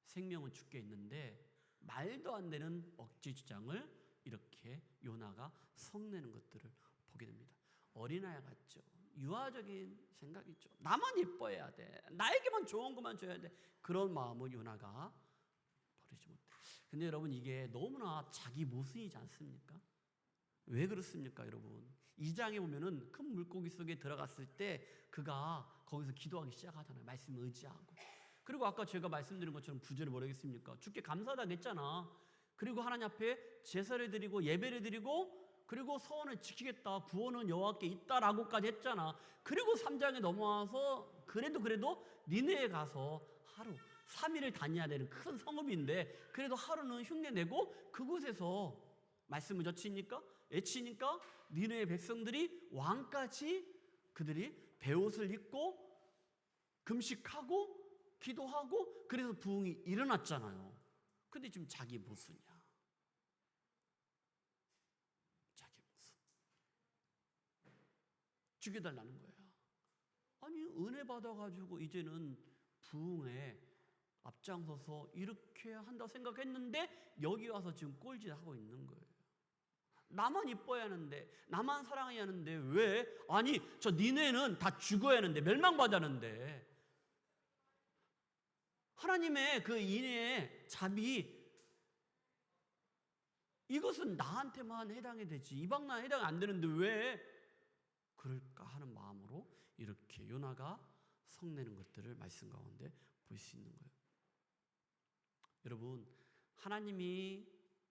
생명은 죽게 있는데 말도 안 되는 억지 주장을 이렇게 요나가 성내는 것들을 보게 됩니다. 어린아이 같죠. 유아적인 생각이죠. 나만 예뻐해야 돼. 나에게만 좋은 것만 줘야 돼. 그런 마음을 요나가 버리지 못해. 근데 여러분 이게 너무나 자기 모순이지 않습니까? 왜 그렇습니까, 여러분? 2장에 보면은 큰 물고기 속에 들어갔을 때 그가 거기서 기도하기 시작하잖아요. 말씀을 의지하고. 그리고 아까 제가 말씀드린 것처럼 9절에 뭐라고 했습니까? 주께 감사하다고 했잖아. 그리고 하나님 앞에 제사를 드리고 예배를 드리고 그리고 서원을 지키겠다. 구원은 여호와께 있다라고까지 했잖아. 그리고 3장에 넘어와서 그래도 니네에 가서 하루 3일을 다녀야 되는 큰 성읍인데 그래도 하루는 흉내내고 그곳에서 말씀을 젖히니까 애치니까 니네의 백성들이 왕까지 그들이 베옷을 입고 금식하고 기도하고 그래서 부흥이 일어났잖아요. 근데 지금 자기 모순이야. 자기 모순. 죽여달라는 거야. 아니 은혜 받아가지고 이제는 부흥에 앞장서서 이렇게 한다 생각했는데 여기 와서 지금 꼴짓 하고 있는 거예요. 나만 이뻐야 하는데 나만 사랑해야 하는데 왜? 아니 저 니네는 다 죽어야 하는데 멸망받아야 하는데 하나님의 그 인애의 자비 이것은 나한테만 해당이 되지 이방 나라에 해당이 안 되는데 왜 그럴까 하는 마음으로 이렇게 요나가 성내는 것들을 말씀 가운데 볼 수 있는 거예요. 여러분 하나님이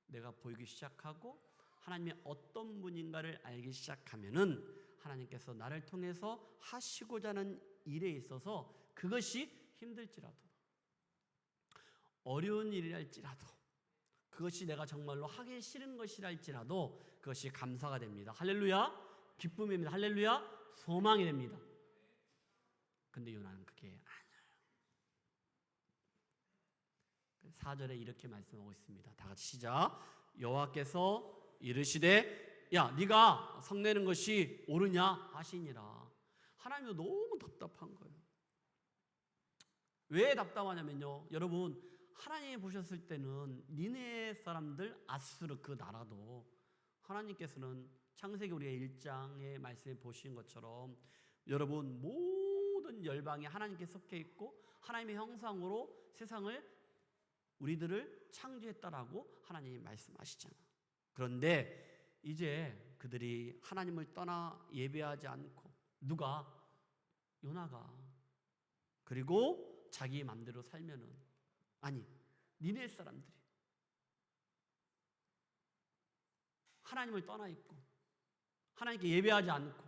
내가 보이기 시작하고 하나님이 어떤 분인가를 알기 시작하면은 하나님께서 나를 통해서 하시고자 하는 일에 있어서 그것이 힘들지라도, 어려운 일이랄지라도, 그것이 내가 정말로 하기 싫은 것이랄지라도 그것이 감사가 됩니다. 할렐루야. 기쁨입니다. 할렐루야. 소망이 됩니다. 근데 요나는 그게 아니에요. 4절에 이렇게 말씀하고 있습니다. 다 같이 시작. 여호와께서 이르시되 야 네가 성내는 것이 옳으냐 하시니라. 하나님도 너무 답답한 거예요. 왜 답답하냐면요, 여러분, 하나님이 보셨을 때는 니네 사람들 아수르 그 나라도 하나님께서는 창세기 우리가 1장의 말씀에 보신 것처럼 여러분 모든 열방이 하나님께 섞여 있고 하나님의 형상으로 세상을 우리들을 창조했다라고 하나님이 말씀하시잖아. 그런데 이제 그들이 하나님을 떠나 예배하지 않고 누가? 요나가. 그리고 자기 마음대로 살면은, 아니 니네 사람들이 하나님을 떠나 있고 하나님께 예배하지 않고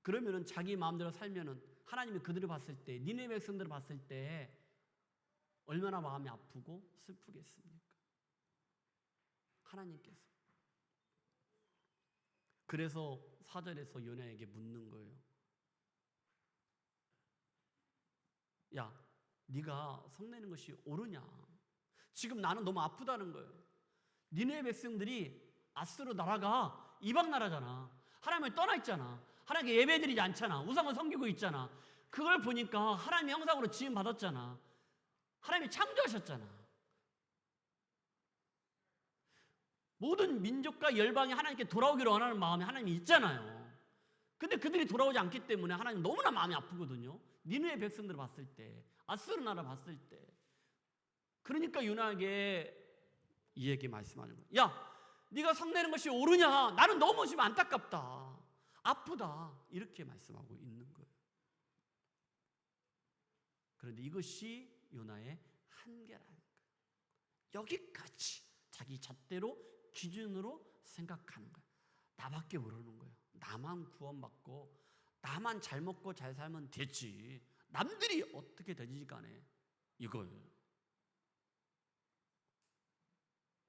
그러면은 자기 마음대로 살면은 하나님이 그들을 봤을 때, 니네 백성들을 봤을 때 얼마나 마음이 아프고 슬프겠습니까? 하나님께서. 그래서 4절에서 요나에게 묻는 거예요. 야, 네가 성내는 것이 옳으냐? 지금 나는 너무 아프다는 거예요. 니네 백성들이 아수르 나라가 이방 나라잖아. 하나님을 떠나 있잖아. 하나님께 예배드리지 않잖아. 우상을 섬기고 있잖아. 그걸 보니까 하나님의 형상으로 지음 받았잖아. 하나님이 창조하셨잖아. 모든 민족과 열방이 하나님께 돌아오기를 원하는 마음이 하나님이 있잖아요. 근데 그들이 돌아오지 않기 때문에 하나님 너무나 마음이 아프거든요. 니느의 백성들을 봤을 때, 아수르 나라 봤을 때. 그러니까 요나에게 이 얘기 말씀하는 거예요. 야, 네가 성내는 것이 옳으냐? 나는 너무 지금 안타깝다, 아프다, 이렇게 말씀하고 있는 거예요. 그런데 이것이 요나의 한계라는 거예요. 여기까지 자기 잣대로 기준으로 생각하는 거예요. 나밖에 모르는 거예요. 나만 구원받고 나만 잘 먹고 잘 살면 됐지, 남들이 어떻게 되지 간에 이거예요.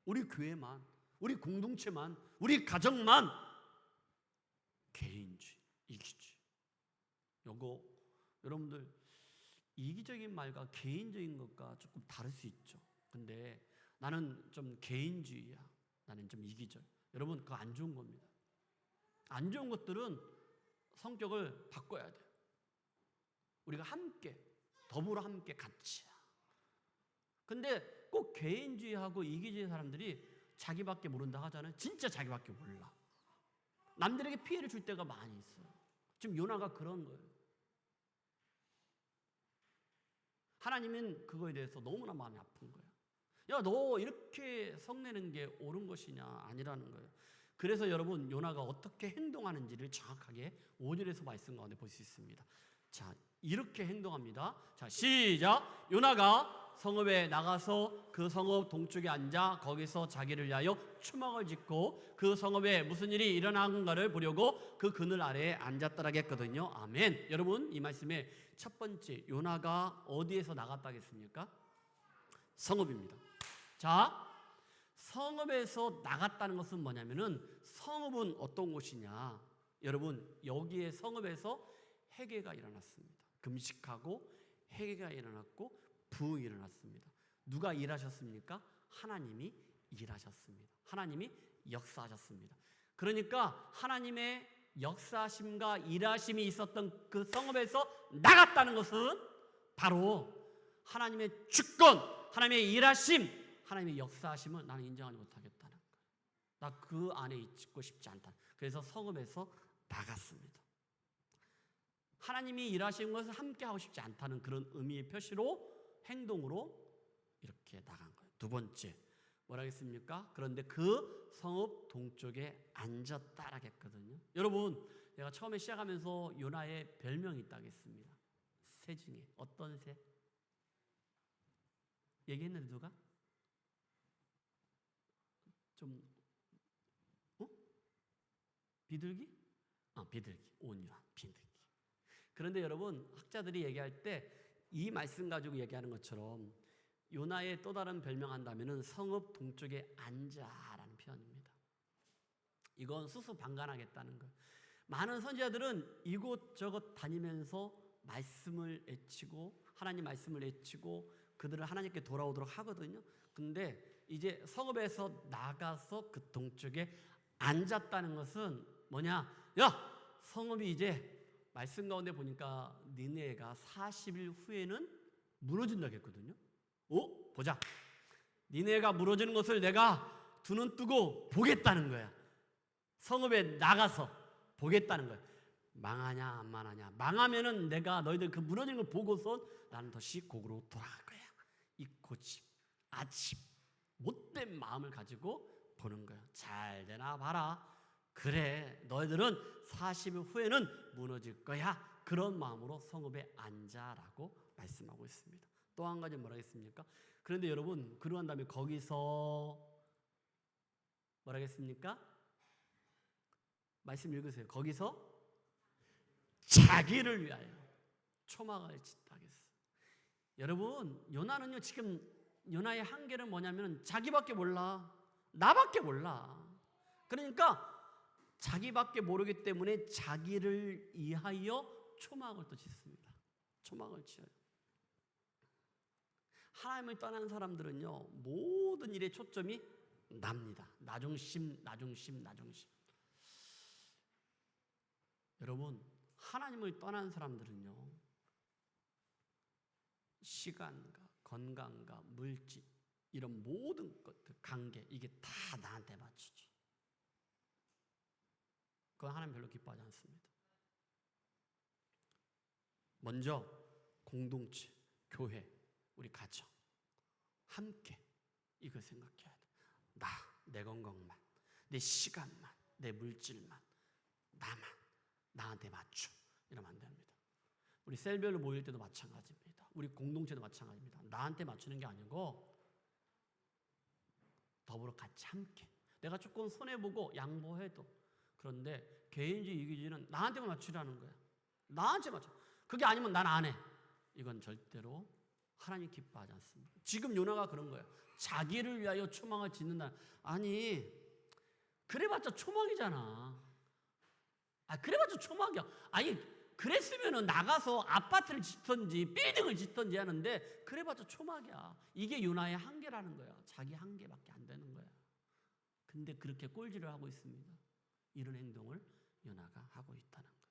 우리 교회만, 우리 공동체만, 우리 가정만 개인주의, 이기주의. 요거 여러분들 이기적인 말과 개인적인 것과 조금 다를 수 있죠. 근데 나는 좀 개인주의야, 나는 좀 이기적. 여러분 그거 안 좋은 겁니다. 안 좋은 것들은 성격을 바꿔야 돼요. 우리가 함께, 더불어 함께 같이. 근데 꼭 개인주의하고 이기주의 사람들이 자기밖에 모른다 하잖아요. 진짜 자기밖에 몰라. 남들에게 피해를 줄 때가 많이 있어요. 지금 요나가 그런 거예요. 하나님은 그거에 대해서 너무나 마음이 아픈 거예요. 야, 너 이렇게 성내는 게 옳은 것이냐? 아니라는 거예요. 그래서 여러분 요나가 어떻게 행동하는지를 정확하게 5절에서 말씀 가운데 볼 수 있습니다. 자, 이렇게 행동합니다. 자, 시작. 요나가 성읍에 나가서 그 성읍 동쪽에 앉아 거기서 자기를 위하여 추막을 짓고 그 성읍에 무슨 일이 일어나는가를 보려고 그 그늘 아래에 앉았더라겠거든요. 아멘. 여러분 이 말씀에 첫 번째, 요나가 어디에서 나갔다겠습니까? 성읍입니다. 자, 성읍에서 나갔다는 것은 뭐냐면은, 성읍은 어떤 곳이냐? 여러분 여기에 성읍에서 회개가 일어났습니다. 금식하고 회개가 일어났고 부흥이 일어났습니다. 누가 일하셨습니까? 하나님이 일하셨습니다. 하나님이 역사하셨습니다. 그러니까 하나님의 역사하심과 일하심이 있었던 그 성읍에서 나갔다는 것은 바로 하나님의 주권, 하나님의 일하심, 하나님의 역사하심을 나는 인정하지 못하겠다는 거예요. 나 그 안에 있고 싶지 않다. 그래서 성읍에서 나갔습니다. 하나님이 일하시는 것을 함께 하고 싶지 않다는 그런 의미의 표시로, 행동으로 이렇게 나간 거예요. 두 번째, 뭐라 했습니까? 그런데 그 성읍 동쪽에 앉았다라고 했거든요. 여러분, 내가 처음에 시작하면서 요나의 별명이 있다고 했습니다. 새 중에 어떤 새? 얘기했는데 누가? 좀 비둘기? 비둘기. 온유한 비둘기. 그런데 여러분, 학자들이 얘기할 때 이 말씀 가지고 얘기하는 것처럼 요나의 또 다른 별명한다면은 성읍 동쪽에 앉아라는 표현입니다. 이건 수수방관하겠다는 거예요. 많은 선지자들은 이곳저곳 다니면서 말씀을 외치고 하나님 말씀을 외치고 그들을 하나님께 돌아오도록 하거든요. 근데 이제 성읍에서 나가서 그 동쪽에 앉았다는 것은 뭐냐? 야! 성읍이 이제 말씀 가운데 보니까 니느웨가 40일 후에는 무너진다고 했거든요. 보자. 니느웨가 무너지는 것을 내가 두 눈 뜨고 보겠다는 거야. 성읍에 나가서 보겠다는 거야. 망하냐 안 망하냐. 망하면은 내가 너희들 그 무너지는 걸 보고서 나는 다시 곡으로 돌아갈 거야. 이 고집, 아집, 못된 마음을 가지고 보는 거야. 잘 되나 봐라. 그래, 너희들은 40일 후에는 무너질 거야. 그런 마음으로 성읍에 앉아라고 말씀하고 있습니다. 또 한 가지 뭐라 했습니까? 그런데 여러분, 그러한 다음에 거기서 뭐라 했습니까? 말씀 읽으세요. 거기서 자기를 위하여 초막을 짓다 했어요. 여러분, 요나는요, 지금 요나의 한계는 뭐냐면 자기밖에 몰라. 나밖에 몰라. 그러니까 자기밖에 모르기 때문에 자기를 위하여 초막을 또 짓습니다. 초막을 지어요. 하나님을 떠난 사람들은요, 모든 일에 초점이 납니다. 나 중심, 나 중심, 나 중심. 여러분, 하나님을 떠난 사람들은요, 시간과 건강과 물질, 이런 모든 것들, 관계, 이게 다 나한테 맞추지. 그건 하나님 별로 기뻐하지 않습니다. 먼저 공동체, 교회, 우리 가정 함께 이걸 생각해야 돼. 내 건강만, 내 시간만, 내 물질만, 나한테 맞춰. 이러면 안 됩니다. 우리 셀별로 모일 때도 마찬가지입니다. 우리 공동체도 마찬가지입니다. 나한테 맞추는 게 아니고 더불어 같이 함께. 내가 조금 손해보고 양보해도, 그런데 개인주의, 이기주의는 나한테만 맞추라는 거야. 나한테 맞춰. 그게 아니면 난 안 해. 이건 절대로 하나님 기뻐하지 않습니다. 지금 요나가 그런 거예요. 자기를 위하여 초막을 짓는다. 아니, 그래봤자 초막이잖아. 그래봤자 초막이야. 아니, 그랬으면은 나가서 아파트를 짓든지 빌딩을 짓든지 하는데, 그래봤자 초막이야. 이게 요나의 한계라는 거야. 자기 한계밖에 안 되는 거야. 근데 그렇게 꼴질을 하고 있습니다. 이런 행동을 요나가 하고 있다는 거예요.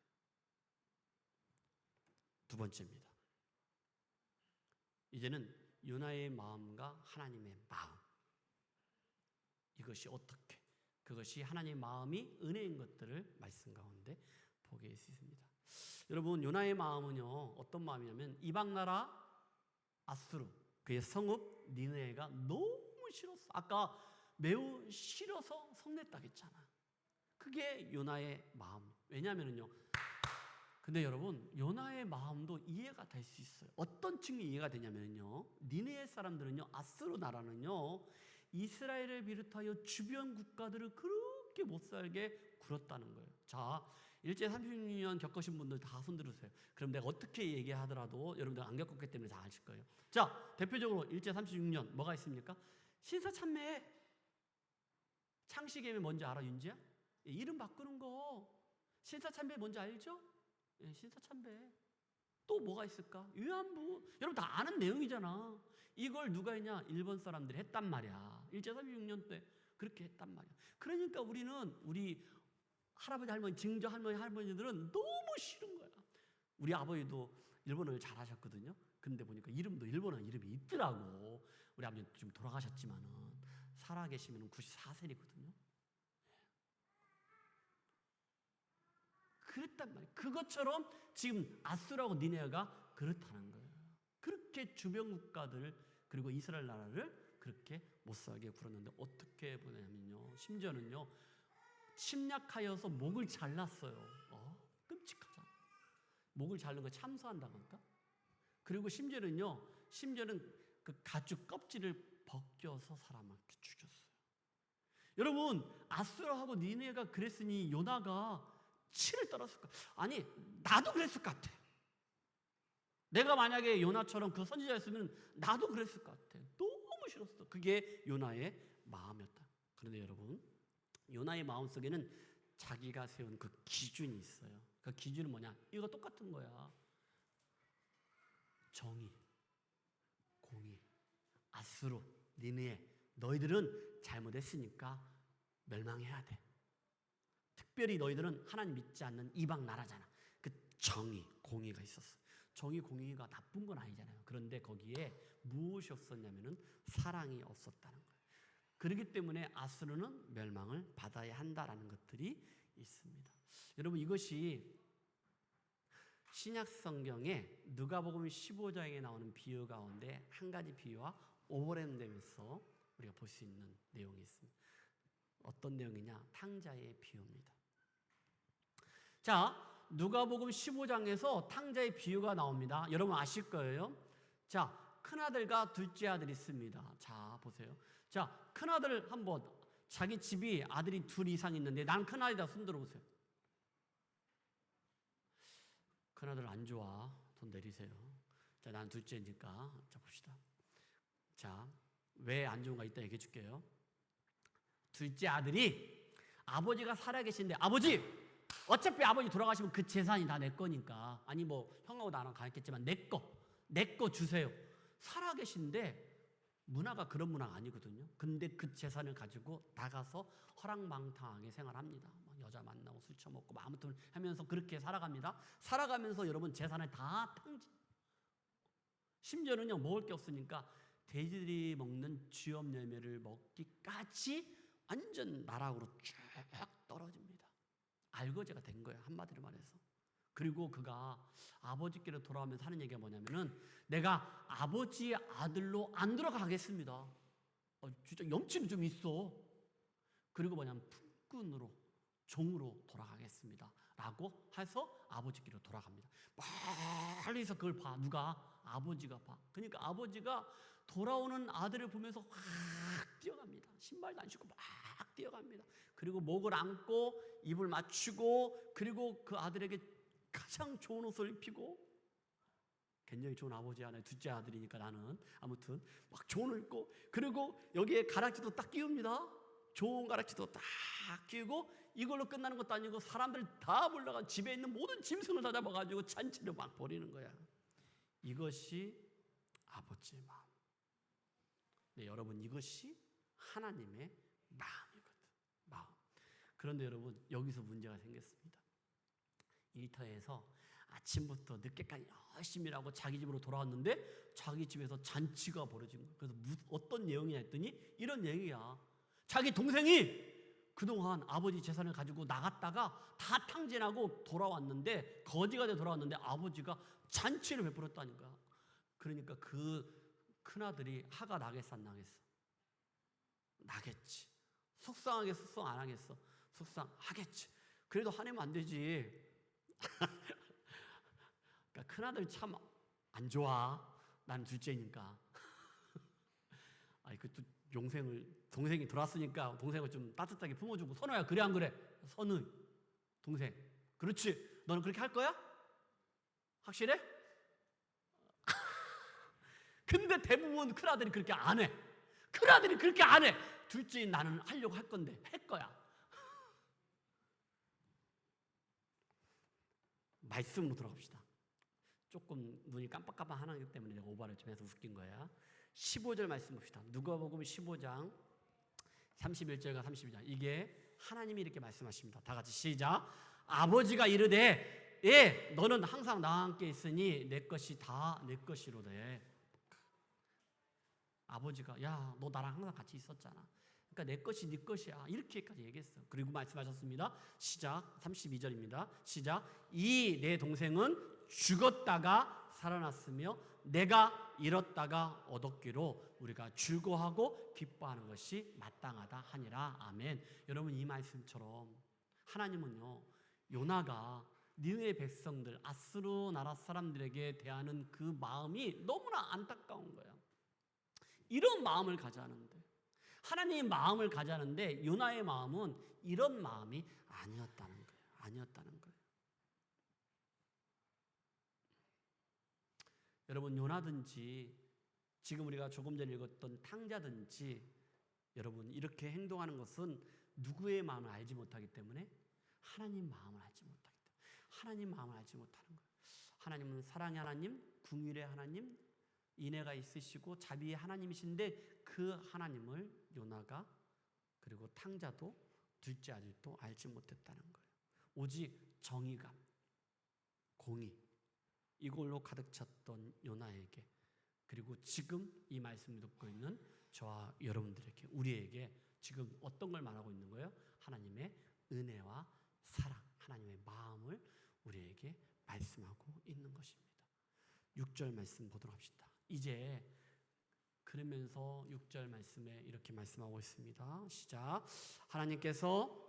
두 번째입니다. 이제는 요나의 마음과 하나님의 마음, 이것이 어떻게, 그것이 하나님의 마음이 은혜인 것들을 말씀 가운데 보게 있습니다. 여러분, 요나의 마음은요, 어떤 마음이냐면 이방나라 아수르, 그의 성읍 니느웨가 너무 싫었어. 아까 매우 싫어서 성냈다고 했잖아. 그게 요나의 마음. 왜냐하면요, 근데 여러분, 요나의 마음도 이해가 될 수 있어요. 어떤 측면이 이해가 되냐면요, 니느웨 사람들은요, 아수르 나라는요, 이스라엘을 비롯하여 주변 국가들을 그렇게 못 살게 굴었다는 거예요. 자, 일제 36년 겪으신 분들 다 손 들으세요. 그럼 내가 어떻게 얘기하더라도 여러분들 안 겪었기 때문에 다 아실 거예요. 자, 대표적으로 일제 36년 뭐가 있습니까? 신사참배. 창시개미 뭔지 알아, 윤지야? 이름 바꾸는 거. 신사참배 뭔지 알죠? 신사참배. 또 뭐가 있을까? 위안부. 여러분 다 아는 내용이잖아. 이걸 누가 했냐? 일본 사람들이 했단 말이야. 일제 36년 때 그렇게 했단 말이야. 그러니까 우리 할아버지, 할머니, 증조 할머니, 할머니들은 너무 싫은 거야. 우리 아버지도 일본어를 잘하셨거든요. 근데 보니까 이름도 일본어 이름이 있더라고. 우리 아버지 좀 돌아가셨지만은 살아 계시면 94세이거든요. 그랬단 말이에요. 그것처럼 지금 아수르하고 니느웨가 그렇다는 거예요. 그렇게 주변 국가들 그리고 이스라엘 나라를 그렇게 못 살게 굴었는데, 어떻게 보냐면요, 심지어는요, 침략하여서 목을 잘랐어요. 끔찍하잖아. 목을 자른 거 참수한다고 할까? 그리고 심지어는 그 가죽 껍질을 벗겨서 사람한테 죽였어요. 여러분, 아수르하고 니느웨가 그랬으니 요나가 치를 떨었을 거야. 아니, 나도 그랬을 것 같아. 내가 만약에 요나처럼 그 선지자였으면 나도 그랬을 것 같아. 너무 싫었어. 그게 요나의 마음이었다. 그런데 여러분, 요나의 마음속에는 자기가 세운 그 기준이 있어요. 그 기준은 뭐냐? 이거 똑같은 거야. 정의, 공의, 아수르, 니느웨, 너희들은 잘못했으니까 멸망해야 돼. 특별히 너희들은 하나님 믿지 않는 이방 나라잖아. 그 정의, 공의가 있었어. 정의, 공의가 나쁜 건 아니잖아요. 그런데 거기에 무엇이 없었냐면은 사랑이 없었다는 거예요. 그렇기 때문에 아수르는 멸망을 받아야 한다라는 것들이 있습니다. 여러분, 이것이 신약 성경에 누가복음 15장에 나오는 비유 가운데 한 가지 비유와 오버랩되면서 우리가 볼 수 있는 내용이 있습니다. 어떤 내용이냐? 탕자의 비유입니다. 자, 누가복음 15장에서 탕자의 비유가 나옵니다. 여러분 아실 거예요. 자, 큰아들과 둘째 아들이 있습니다. 자, 보세요. 자, 큰아들 한번, 자기 집이 아들이 둘 이상 있는데 난 큰아들이다 손 들어보세요. 큰아들 안 좋아. 손 내리세요. 자, 난 둘째니까. 자, 봅시다. 자, 왜 안 좋은가 이따 얘기해 줄게요. 둘째 아들이 아버지가 살아계신데, 아버지! 어차피 아버지 돌아가시면 그 재산이 다 내 거니까, 아니 뭐 형하고 나랑 가겠지만 내 거 주세요. 살아계신데 문화가 그런 문화가 아니거든요. 근데 그 재산을 가지고 나가서 허랑방탕하게 생활합니다. 막 여자 만나고 술 처먹고 아무튼 하면서 그렇게 살아갑니다. 살아가면서 여러분 재산을 다 탕진. 심지어는요, 먹을 게 없으니까 돼지들이 먹는 쥐업 열매를 먹기까지 완전 나락으로 쭉 떨어집니다. 알거지가 된 거예요, 한마디로 말해서. 그리고 그가 아버지께로 돌아오면서 하는 얘기가 뭐냐면은, 내가 아버지의 아들로 안 들어가겠습니다. 진짜 염치는 좀 있어. 그리고 뭐냐면 품꾼으로, 종으로 돌아가겠습니다 라고 해서 아버지께로 돌아갑니다. 멀리서 그걸 봐. 누가? 아버지가 봐. 그러니까 아버지가 돌아오는 아들을 보면서 확 뛰어갑니다. 신발도 안 신고 막 뛰어갑니다. 그리고 목을 안고 입을 맞추고, 그리고 그 아들에게 가장 좋은 옷을 입히고, 굉장히 좋은 아버지 하나의 둘째 아들이니까 나는 아무튼 막 좋은 옷을 입고, 그리고 여기에 가락지도 딱 끼웁니다. 좋은 가락지도 딱 끼우고, 이걸로 끝나는 것도 아니고 사람들 다 불러가 집에 있는 모든 짐승을 다 잡아가지고 잔치를 막 벌이는 거야. 이것이 아버지의 마음. 네, 여러분, 이것이 하나님의 마음이거든. 마음. 그런데 여러분, 여기서 문제가 생겼습니다. 일터에서 아침부터 늦게까지 열심히 일하고 자기 집으로 돌아왔는데 자기 집에서 잔치가 벌어진 거예요. 그래서 어떤 내용이냐 했더니 이런 내용이야. 자기 동생이 그동안 아버지 재산을 가지고 나갔다가 다 탕진하고 돌아왔는데, 거지가 돼 돌아왔는데 아버지가 잔치를 베풀었다니까. 그러니까 그 큰아들이 화가 나겠어, 안 나겠어? 나겠지. 속상하겠어, 속상 안 하겠어? 속상하겠지. 그래도 화내면 안 되지. 그러니까 큰아들 참 안 좋아. 난 둘째니까. 아니, 그 동생이 돌았으니까 동생을 좀 따뜻하게 품어주고. 선호야, 그래 안 그래? 선우, 동생. 그렇지. 너는 그렇게 할 거야? 확실해? 근데 대부분 큰아들이 그렇게 안 해. 큰아들이 그렇게 안 해. 둘째인 나는 하려고 할 건데 할 거야. 말씀으로 돌아갑시다. 조금 눈이 깜빡깜빡하기 때문에 내가 오버를 좀 해서 웃긴 거야. 15절 말씀 봅시다. 누가복음 15장 31절과 32절. 이게 하나님이 이렇게 말씀하십니다. 다 같이 시작. 아버지가 이르되, 예, 너는 항상 나와 함께 있으니 내 것이 다 내 것이로되. 아버지가, 야, 너 나랑 항상 같이 있었잖아. 그러니까 내 것이 네 것이야. 이렇게까지 얘기했어요. 그리고 말씀하셨습니다. 시작. 32절입니다. 시작. 이 내 동생은 죽었다가 살아났으며 내가 잃었다가 얻었기로 우리가 즐거워하고 기뻐하는 것이 마땅하다 하니라. 아멘. 여러분, 이 말씀처럼 하나님은요, 요나가 니느웨 백성들, 아수르 나라 사람들에게 대하는 그 마음이 너무나 안타까운 거야. 이런 마음을 가자는데, 하나님의 마음을 가자는데 요나의 마음은 이런 마음이 아니었다는 거예요. 아니었다는 거예요. 여러분 요나든지 지금 우리가 조금 전에 읽었던 탕자든지 여러분 이렇게 행동하는 것은 누구의 마음을 알지 못하기 때문에 하나님 마음을 알지 못하기 때문에 하나님 마음을 알지 못하는 거예요. 하나님은 사랑의 하나님, 궁율의 하나님, 인애가 있으시고 자비의 하나님이신데 그 하나님을 요나가 그리고 탕자도 둘째 아들도 알지 못했다는 거예요. 오직 정의감, 공의 이걸로 가득 찼던 요나에게 그리고 지금 이 말씀을 듣고 있는 저와 여러분들에게 우리에게 지금 어떤 걸 말하고 있는 거예요? 하나님의 은혜와 사랑, 하나님의 마음을 우리에게 말씀하고 있는 것입니다. 6절 말씀 보도록 합시다. 이제 그러면서 6절 말씀에 이렇게 말씀하고 있습니다. 시작. 하나님께서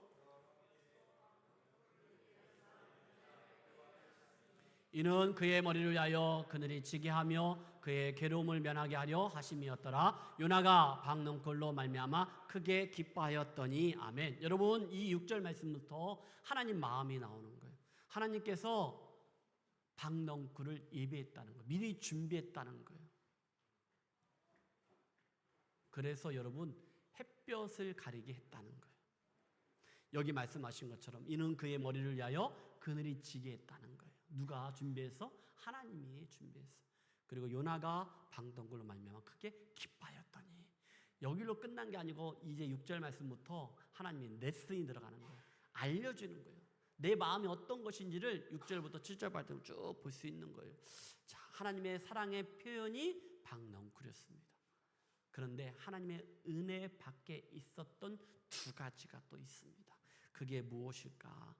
이는 그의 머리를 위하여 그늘이 지게 하며 그의 괴로움을 면하게 하려 하심이었더라. 요나가 박농걸로 말미암아 크게 기뻐하였더니. 아멘. 여러분 이 6절 말씀부터 하나님 마음이 나오는 거예요. 하나님께서 박농굴을 예비했다는 거예요. 미리 준비했다는 거예요. 그래서 여러분 햇볕을 가리게 했다는 거예요. 여기 말씀하신 것처럼 이는 그의 머리를 위하여 그늘이 지게 했다는 거예요. 누가 준비해서? 하나님이 준비했어요. 그리고 요나가 방덩굴로 말미암아 크게 기뻐하였더니. 여기로 끝난 게 아니고 이제 6절 말씀부터 하나님이 레슨이 들어가는 거예요. 알려주는 거예요. 내 마음이 어떤 것인지를 6절부터 7절 말씀 쭉 볼 수 있는 거예요. 자, 하나님의 사랑의 표현이 방덩굴이었습니다. 그런데 하나님의 은혜 밖에 있었던 두 가지가 또 있습니다. 그게 무엇일까?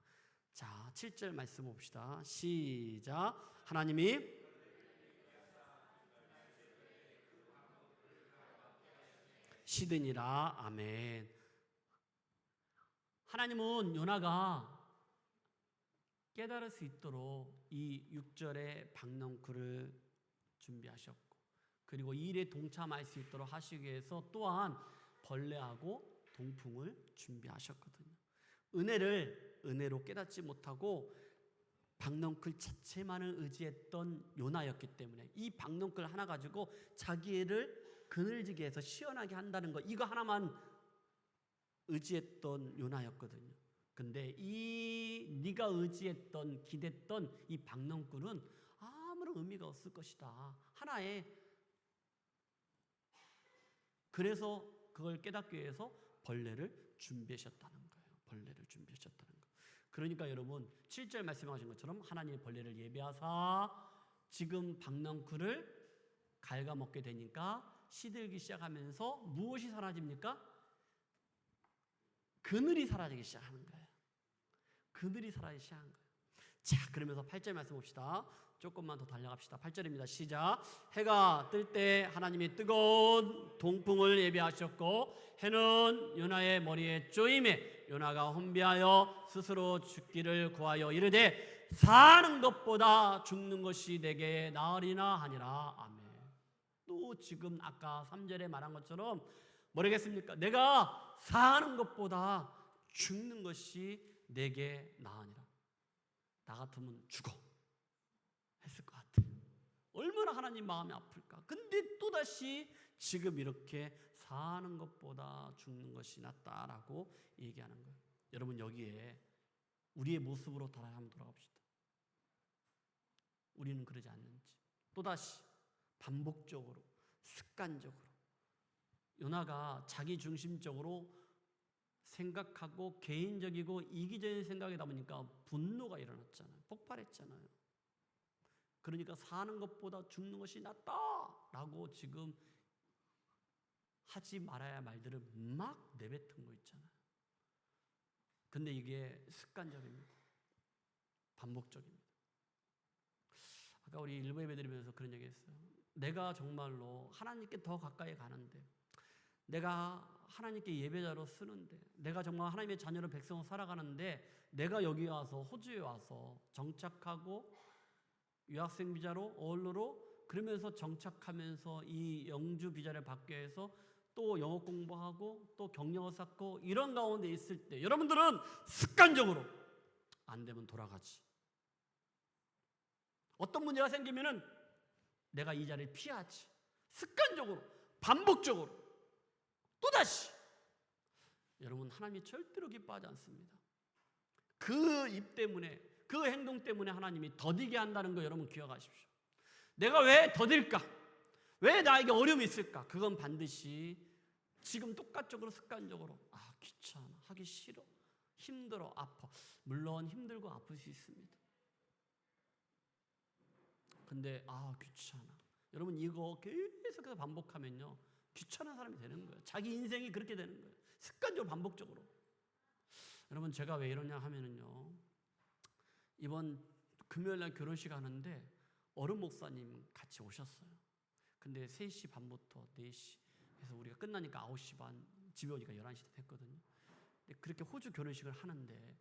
자, 7절 말씀 봅시다. 시작. 하나님이 시드니라. 아멘. 하나님은 요나가 깨달을 수 있도록 이 6절의 박넝쿨을 준비하셨고 그리고 이 일에 동참할 수 있도록 하시기 위해서 또한 벌레하고 동풍을 준비하셨거든요. 은혜로 깨닫지 못하고 박넝쿨 자체만을 의지했던 요나였기 때문에 이 박넝쿨 하나 가지고 자기를 그늘지게 해서 시원하게 한다는 거 이거 하나만 의지했던 요나였거든요. 근데 이 네가 의지했던 기댔던 이 박넝쿨은 아무런 의미가 없을 것이다. 하나의 그래서 그걸 깨닫기 위해서 벌레를 준비하셨다는 거예요. 벌레를 준비하셨다는 거. 그러니까 여러분 7절 말씀하신 것처럼 하나님의 벌레를 예비하사 지금 박넝쿨을 갉아먹게 되니까 시들기 시작하면서 무엇이 사라집니까? 그늘이 사라지기 시작하는 거예요. 그늘이 사라지기 시작한 거예요. 자, 그러면서 8절 말씀 봅시다. 조금만 더 달려갑시다. 8절입니다. 시작. 해가 뜰 때 하나님이 뜨거운 동풍을 예비하셨고 해는 요나의 머리에 쪼임에 요나가 혼비하여 스스로 죽기를 구하여 이르되 사는 것보다 죽는 것이 내게 나으리나 하니라. 아멘. 또 지금 아까 3절에 말한 것처럼 뭐라겠습니까? 내가 사는 것보다 죽는 것이 내게 나으니라. 나 같으면 죽어 했을 것 같아요. 얼마나 하나님 마음이 아플까. 근데 또다시 지금 이렇게 사는 것보다 죽는 것이 낫다라고 얘기하는 거예요. 여러분 여기에 우리의 모습으로 다시 한번 돌아갑시다. 우리는 그러지 않는지. 또다시 반복적으로 습관적으로 요나가 자기 중심적으로 생각하고 개인적이고 이기적인 생각이다 보니까 분노가 일어났잖아요. 폭발했잖아요. 그러니까 사는 것보다 죽는 것이 낫다라고 지금 하지 말아야 할 말들을 막 내뱉은 거 있잖아요. 근데 이게 습관적입니다. 반복적입니다. 아까 우리 일부 예배 드리면서 그런 얘기 했어요. 내가 정말로 하나님께 더 가까이 가는데 내가 하나님께 예배자로 쓰는데 내가 정말 하나님의 자녀로 백성으로 살아가는데 내가 여기 와서 호주에 와서 정착하고 유학생 비자로 어울러로 그러면서 정착하면서 이 영주 비자를 받기 위해서 또 영어 공부하고 또 경력을 쌓고 이런 가운데 있을 때 여러분들은 습관적으로 안 되면 돌아가지. 어떤 문제가 생기면은 내가 이 자리를 피하지. 습관적으로, 반복적으로, 또다시. 여러분, 하나님이 절대로 기뻐하지 않습니다. 그 입 때문에, 그 행동 때문에 하나님이 더디게 한다는 거 여러분 기억하십시오. 내가 왜 더딜까? 왜 나에게 어려움이 있을까? 그건 반드시 지금 똑같적으로 습관적으로 귀찮아, 하기 싫어, 힘들어, 아파. 물론 힘들고 아플 수 있습니다. 근데 귀찮아. 여러분, 이거 계속해서 반복하면요 귀찮은 사람이 되는 거예요. 자기 인생이 그렇게 되는 거예요. 습관적으로, 반복적으로. 여러분, 제가 왜 이러냐 하면은요, 이번 금요일날 결혼식 하는데 어른 목사님 같이 오셨어요. 근데 3시 반부터 4시 해서 우리가 끝나니까 9시 반, 집에 오니까 11시 됐거든요. 근데 그렇게 호주 결혼식을 하는데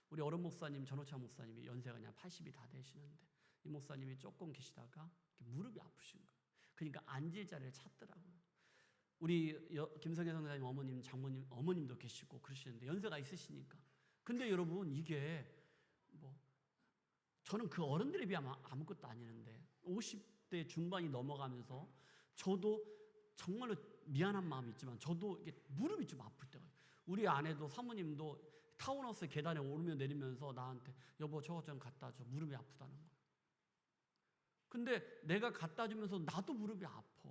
우리 어른 목사님, 전호차 목사님이 연세가 그냥 80이 다 되시는데 이 목사님이 조금 계시다가 무릎이 아프신 거예요. 그러니까 앉을 자리를 찾더라고요. 우리 김성애 선생님 어머님, 장모님, 어머님도 계시고 그러시는데 연세가 있으시니까. 근데 여러분, 이게 저는 그 어른들에 비하면 아무것도 아니는데 50대 중반이 넘어가면서 저도 정말로 미안한 마음이 있지만 저도 이게 무릎이 좀 아플 때가 있어요. 우리 아내도 사모님도 타운하우스 계단에 오르며 내리면서 나한테 여보 저거 좀 갖다 줘, 무릎이 아프다는 거예요. 근데 내가 갖다 주면서 나도 무릎이 아파.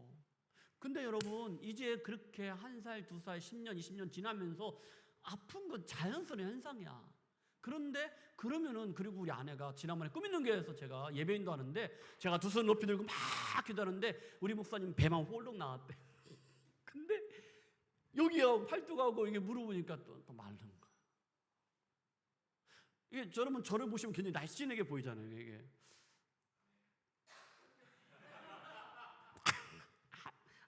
근데 여러분, 이제 그렇게 1살, 2살, 10년, 20년 지나면서 아픈 건 자연스러운 현상이야. 그런데 그러면은, 그리고 우리 아내가 지난번에 꿈 있는 교회에서 제가 예배인도 하는데 제가 두 손 높이 들고 막 기도하는데 우리 목사님 배만 홀룩 나왔대. 근데 여기요 팔뚝하고 이게 무릎이니까 또 마른 거야. 이게 여러분, 저를 보시면 굉장히 날씬하게 보이잖아요. 이게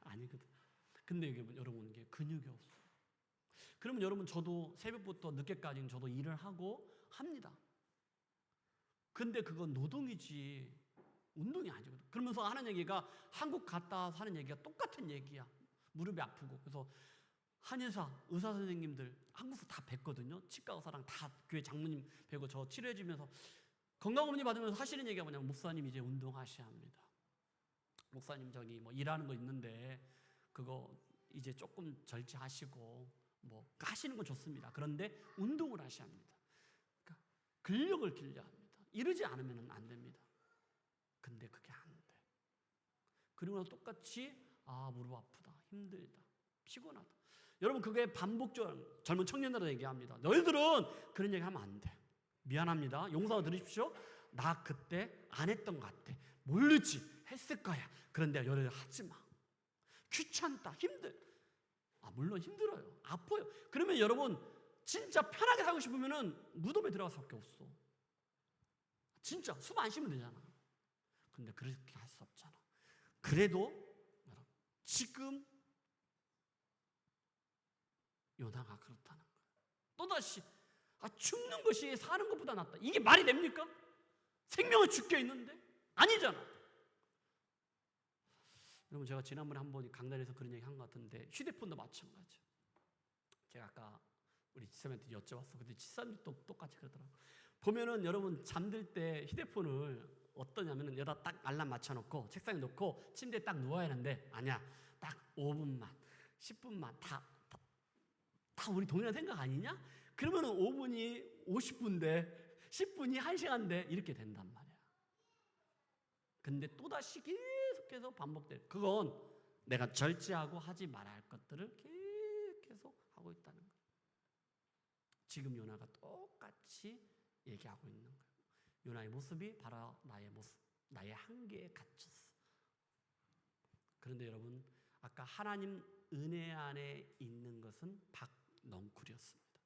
아니거든. 근데 이게 여러분, 이게 근육이 없어. 그러면 여러분, 저도 새벽부터 늦게까지 저도 일을 하고 합니다. 근데 그건 노동이지 운동이 아니거든. 그러면서 하는 얘기가 한국 갔다 와서 하는 얘기가 똑같은 얘기야. 무릎이 아프고. 그래서 한의사, 의사 선생님들 한국에서 다 뵀거든요. 치과 의사랑 다 교회 장모님 뵈고 저 치료해주면서 건강검진 받으면서 하시는 얘기가 뭐냐면, 목사님 이제 운동하셔야 합니다. 목사님 저기 일하는 거 있는데 그거 이제 조금 절제하시고 하시는 건 좋습니다. 그런데 운동을 하셔야 합니다. 그러니까 근력을 길러야 합니다. 이러지 않으면 안 됩니다. 근데 그게 안 돼. 그리고 똑같이 무릎 아프다, 힘들다, 피곤하다. 여러분, 그게 반복적으로 젊은 청년들한테 얘기합니다. 너희들은 그런 얘기 하면 안 돼. 미안합니다. 용서하고 들으십시오. 나 그때 안 했던 것 같아. 모르지. 했을 거야. 그런데 너희들 하지 마. 귀찮다, 물론 힘들어요, 아파요. 그러면 여러분, 진짜 편하게 살고 싶으면은 무덤에 들어갈 수밖에 없어. 진짜 숨 안 쉬면 되잖아. 근데 그렇게 할 수 없잖아. 그래도 여러분, 지금 요나가 그렇다는 거예요. 또다시 죽는 것이 사는 것보다 낫다. 이게 말이 됩니까? 생명은 죽게 있는데 아니잖아. 여러분, 제가 지난번에 한번 강단에서 그런 얘기 한 것 같은데 휴대폰도 마찬가지예요. 제가 아까 우리 지사님한테 여쭤봤어. 근데 지사님도 똑같이 그러더라고요. 보면은 여러분, 잠들 때 휴대폰을 어떠냐면은 여기다 딱 알람 맞춰놓고 책상에 놓고 침대에 딱 누워야 하는데, 아니야, 딱 5분만 10분만 다 우리 동일한 생각 아니냐? 그러면은 5분이 50분인데 10분이 1시간인데 이렇게 된단 말이야. 근데 또다시 계속해서 반복될, 그건 내가 절제하고 하지 말아야 할 것들을 계속 하고 있다는 거예요. 지금 요나가 똑같이 얘기하고 있는 거예요. 요나의 모습이 바로 나의 모습, 나의 한계에 갇혔어. 그런데 여러분, 아까 하나님 은혜 안에 있는 것은 박넝쿨이었습니다.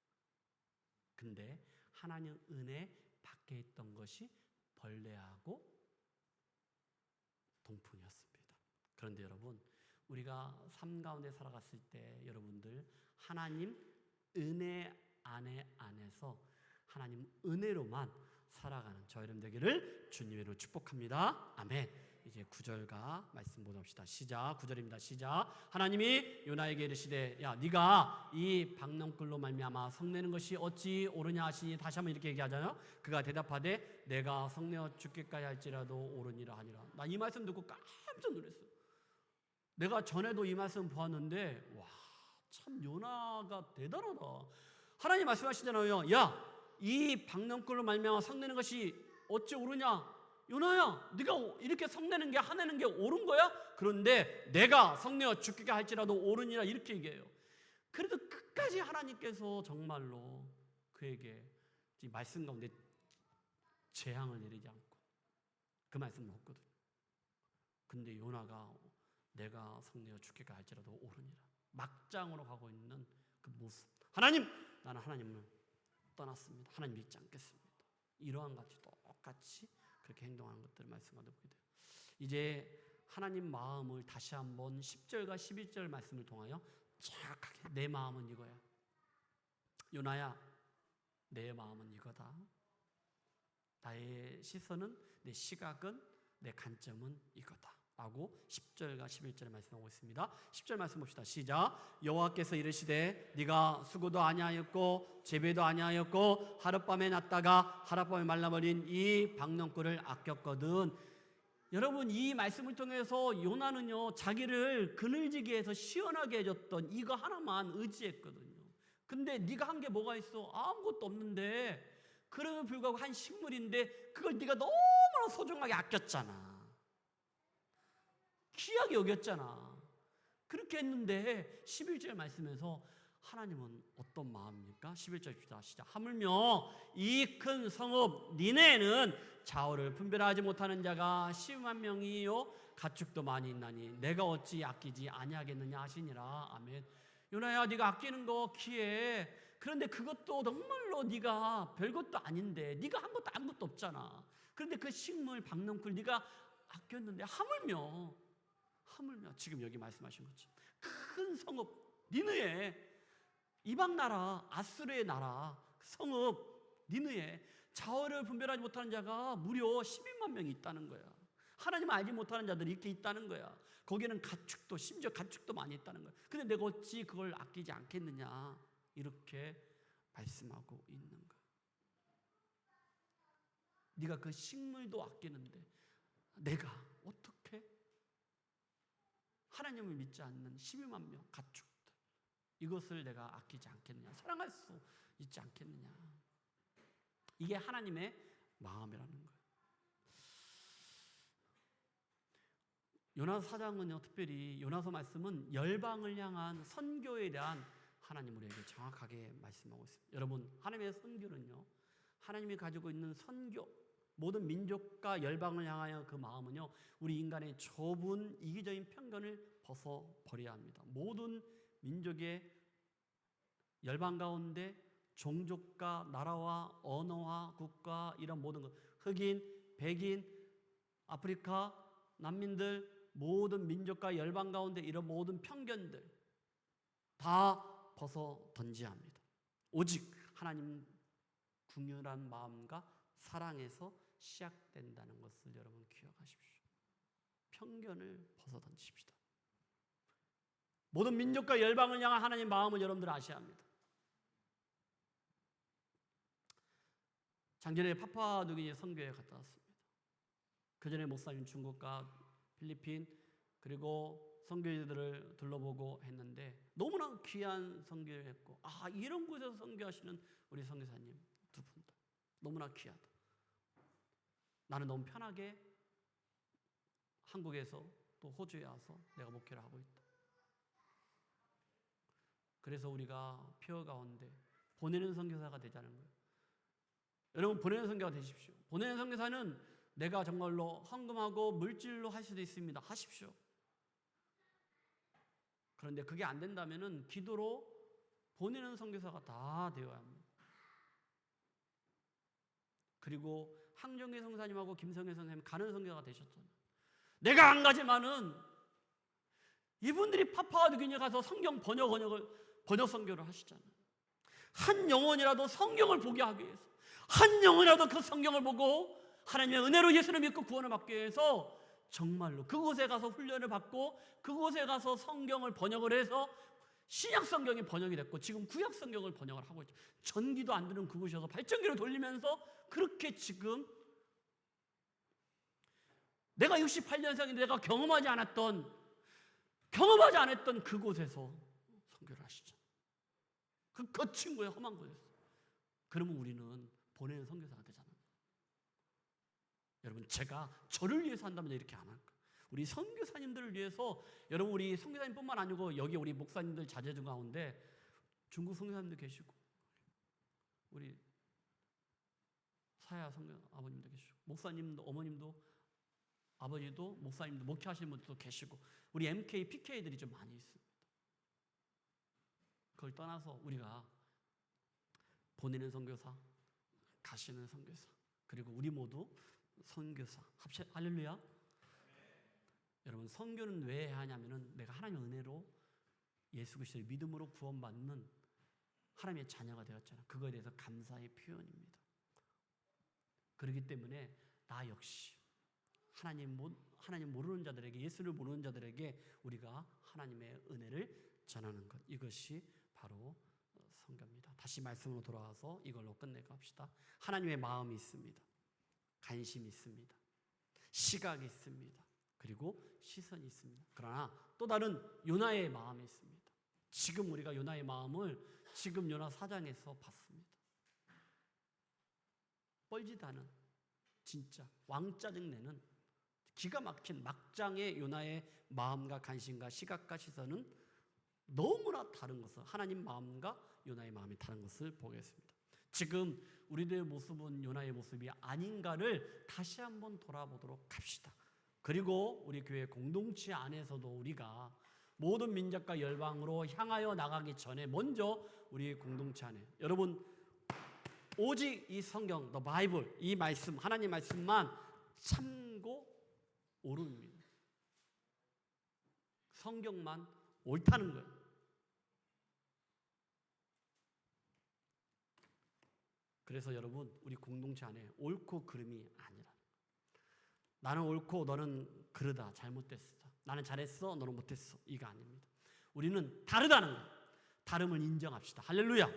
근데 하나님 은혜 밖에 있던 것이 벌레하고 동풍이었습니다. 그런데 여러분, 우리가 삶 가운데 살아갔을 때 여러분들 하나님 은혜 안에서 하나님 은혜로만 살아가는 저 여러분 되기를 주님으로 축복합니다. 아멘. 이제 9절과 말씀 보답시다. 시작. 9절입니다. 시작. 하나님이 요나에게 이르시되 야 네가 이 박넝쿨로 말미암아 성내는 것이 어찌 옳으냐 하시니, 다시 한번 이렇게 얘기하잖아요. 그가 대답하되 내가 성내어 죽기까지 할지라도 옳으니라 하니라. 나 이 말씀 듣고 깜짝 놀랐어요. 내가 전에도 이 말씀 보았는데 와, 참 요나가 대단하다. 하나님 말씀하시잖아요. 야, 이 박넝쿨로 말미암아 성내는 것이 어찌 옳으냐? 요나야, 네가 이렇게 성내는 게 화내는 게 옳은 거야? 그런데 내가 성내어 죽게 할지라도 옳으니라 이렇게 얘기해요. 그래도 끝까지 하나님께서 정말로 그에게 이 말씀 가운데 재앙을 내리지 않고 그 말씀을 없거든요. 근데 요나가 내가 성내어 죽게 할지라도 옳으니라 막장으로 가고 있는 그 모습. 하나님, 나는 하나님을 떠났습니다. 하나님 믿지 않겠습니다. 이러한 같이 똑같이 그렇게 행동하는 것들을 말씀 가운데 보게 돼요. 이제 하나님 마음을 다시 한번 10절과 11절 말씀을 통하여 정확하게 내 마음은 이거야. 요나야, 내 마음은 이거다. 나의 시선은, 내 시각은, 내 관점은 이거다 라고 10절과 11절에 말씀하고 있습니다. 10절 말씀 봅시다. 시작. 여호와께서 이르시되 네가 수고도 아니하였고 재배도 아니하였고 하룻밤에 났다가 하룻밤에 말라버린 이 박넝쿨을 아꼈거든. 여러분, 이 말씀을 통해서 요나는요 자기를 그늘지게 해서 시원하게 해줬던 이거 하나만 의지했거든요. 근데 네가 한 게 뭐가 있어? 아무것도 없는데, 그럼에도 불구하고 한 식물인데 그걸 네가 너무나 소중하게 아꼈잖아. 귀하게 여겼잖아. 그렇게 했는데 11절 말씀에서 하나님은 어떤 마음입니까? 11절 시작. 하물며 이 큰 성읍 니네에는 좌우를 분별하지 못하는 자가 10만 명이요 가축도 많이 있나니 내가 어찌 아끼지 아니하겠느냐 하시니라. 아멘. 요나야, 네가 아끼는 거 귀해. 그런데 그것도 정말로 네가 별것도 아닌데, 네가 한 것도 아무것도 없잖아. 그런데 그 식물 박넝쿨 네가 아꼈는데 하물며 지금 여기 말씀하신 것처럼 큰 성읍 니느에, 이방 나라 아수르의 나라 성읍 니느에 좌우를 분별하지 못하는 자가 무려 12만 명이 있다는 거야. 하나님을 알지 못하는 자들이 이렇게 있다는 거야. 거기는 가축도, 심지어 가축도 많이 있다는 거야. 근데 내가 어찌 그걸 아끼지 않겠느냐 이렇게 말씀하고 있는 거야. 네가 그 식물도 아끼는데 내가 어떻게 하나님을 믿지 않는 12만 명 가축들, 이것을 내가 아끼지 않겠느냐, 사랑할 수 있지 않겠느냐. 이게 하나님의 마음이라는 거예요. 요나서 4장은요 특별히 요나서 말씀은 열방을 향한 선교에 대한 하나님 우리에게 정확하게 말씀하고 있습니다. 여러분, 하나님의 선교는요, 하나님이 가지고 있는 선교, 모든 민족과 열방을 향하여 그 마음은요, 우리 인간의 좁은 이기적인 편견을 벗어버려야 합니다. 모든 민족의 열방 가운데 종족과 나라와 언어와 국가, 이런 모든 것, 흑인, 백인, 아프리카, 난민들, 모든 민족과 열방 가운데 이런 모든 편견들 다 벗어 던져야 합니다. 오직 하나님 궁휼한 마음과 사랑에서 시작된다는 것을 여러분 기억하십시오. 편견을 벗어 던집시다. 모든 민족과 열방을 향한 하나님의 마음을 여러분들 아셔야 합니다. 작년에 파푸아뉴기니 선교에 갔다 왔습니다. 그 전에 목사님 중국과 필리핀 그리고 선교지들을 둘러보고 했는데 너무나 귀한 선교를 했고, 이런 곳에서 선교하시는 우리 선교사님 두 분 너무나 귀하다. 나는 너무 편하게 한국에서 또 호주에 와서 내가 목회를 하고 있다. 그래서 우리가 피어 가운데 보내는 선교사가 되자는 거예요. 여러분, 보내는 선교가 되십시오. 보내는 선교사는 내가 정말로 헌금하고 물질로 할 수도 있습니다. 하십시오. 그런데 그게 안 된다면은 기도로 보내는 선교사가 다 되어야 합니다. 그리고 항정희 선교사님하고 김성혜 선생님 가는 선교사가 되셨잖아요. 내가 안 가지만은 이분들이 파푸아뉴기니에 가서 성경 번역 선교를 하시잖아요. 한 영혼이라도 성경을 보게 하기 위해서, 한 영혼이라도 그 성경을 보고 하나님의 은혜로 예수를 믿고 구원을 받기 위해서 정말로 그곳에 가서 훈련을 받고 그곳에 가서 성경을 번역을 해서 신약 성경이 번역이 됐고 지금 구약 성경을 번역을 하고 있죠. 전기도 안 드는 그곳이어서 발전기를 돌리면서 그렇게 지금 내가 68년생인데 내가 경험하지 않았던 그곳에서 선교를 하시죠. 그 거친 거에 험한 곳에서. 그러면 우리는 보내는 선교사가 되잖아요. 여러분, 제가 저를 위해서 한다면 이렇게 안 할까? 우리 선교사님들을 위해서, 여러분 우리 선교사님뿐만 아니고 여기 우리 목사님들 자제들 가운데 중국 선교사님도 계시고 우리 사야 선교 아버님도 계시고 목사님도 어머님도 아버지도 목사님도 목회하시는 분들도 계시고 우리 MK, PK들이 좀 많이 있습니다. 그걸 떠나서 우리가 보내는 선교사, 가시는 선교사, 그리고 우리 모두 선교사 합쳐. 할렐루야. 여러분, 선교는 왜 해야 하냐면은 내가 하나님의 은혜로 예수 그리스도의 믿음으로 구원받는 하나님의 자녀가 되었잖아. 그거에 대해서 감사의 표현입니다. 그렇기 때문에 나 역시 하나님 모르는 자들에게, 예수를 모르는 자들에게 우리가 하나님의 은혜를 전하는 것, 이것이 바로 선교입니다. 다시 말씀으로 돌아와서 이걸로 끝내고 합시다. 하나님의 마음이 있습니다. 관심이 있습니다. 시각이 있습니다. 그리고 시선이 있습니다. 그러나 또 다른 요나의 마음이 있습니다. 지금 우리가 요나의 마음을 지금 요나 4장에서 봤습니다. 뻘짓 않은, 진짜 왕짜증 내는 기가 막힌 막장의 요나의 마음과 관심과 시각과 시선은 너무나 다른 것을, 하나님 마음과 요나의 마음이 다른 것을 보겠습니다. 지금 우리들의 모습은 요나의 모습이 아닌가를 다시 한번 돌아보도록 합시다. 그리고 우리 교회 공동체 안에서도 우리가 모든 민족과 열방으로 향하여 나가기 전에 먼저 우리 공동체 안에, 여러분 오직 이 성경, The Bible, 이 말씀, 하나님 말씀만 참고 옳음입니다. 성경만 옳다는 거예요. 그래서 여러분, 우리 공동체 안에 옳고 그름이 아니라, 나는 옳고 너는 그르다, 잘못됐어, 나는 잘했어, 너는 못했어, 이거 아닙니다. 우리는 다르다는 거예요. 다름을 인정합시다. 할렐루야.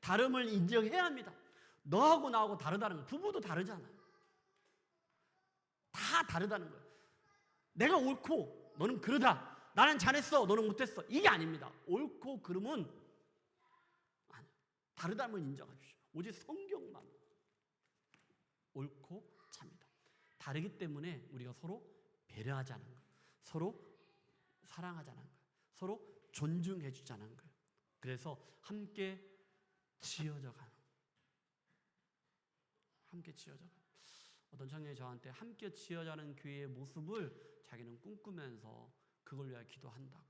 다름을 인정해야 합니다. 너하고 나하고 다르다는 거예요. 부부도 다르잖아요. 다 다르다는 거예요. 내가 옳고 너는 그르다, 나는 잘했어, 너는 못했어, 이게 아닙니다. 옳고 그름은 아니에요. 다르다는 인정하십시오. 오직 성경만 옳고 참이다. 다르기 때문에 우리가 서로 배려하자는 거예요. 서로 사랑하자는 거예요. 서로 존중해 주자는 거예요. 그래서 함께 지어져 가는, 함께 지어져 가는. 어떤 청년이 저한테 함께 지어가는 교회의 모습을 자기는 꿈꾸면서 그걸 위하여 기도한다고.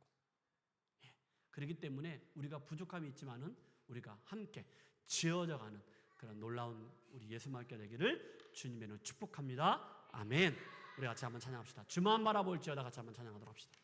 그렇기 때문에 우리가 부족함이 있지만은 우리가 함께 지어져가는 그런 놀라운 우리 예수말교 되기를 주님의 이름으로 축복합니다. 아멘. 우리 같이 한번 찬양합시다. 주만 바라볼지어다. 같이 한번 찬양하도록 합시다.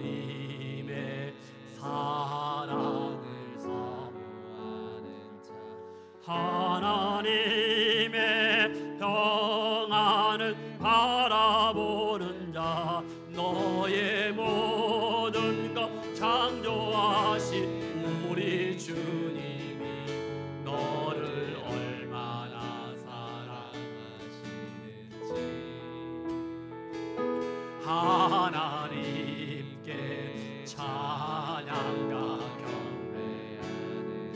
하나님의 사랑을 사모하는 자, 하나님의 평안을 바라보는 자, 너의 모든 것 창조하신 우리 주님이 너를 얼마나 사랑하시는지 하나님께 찬양과 경배하는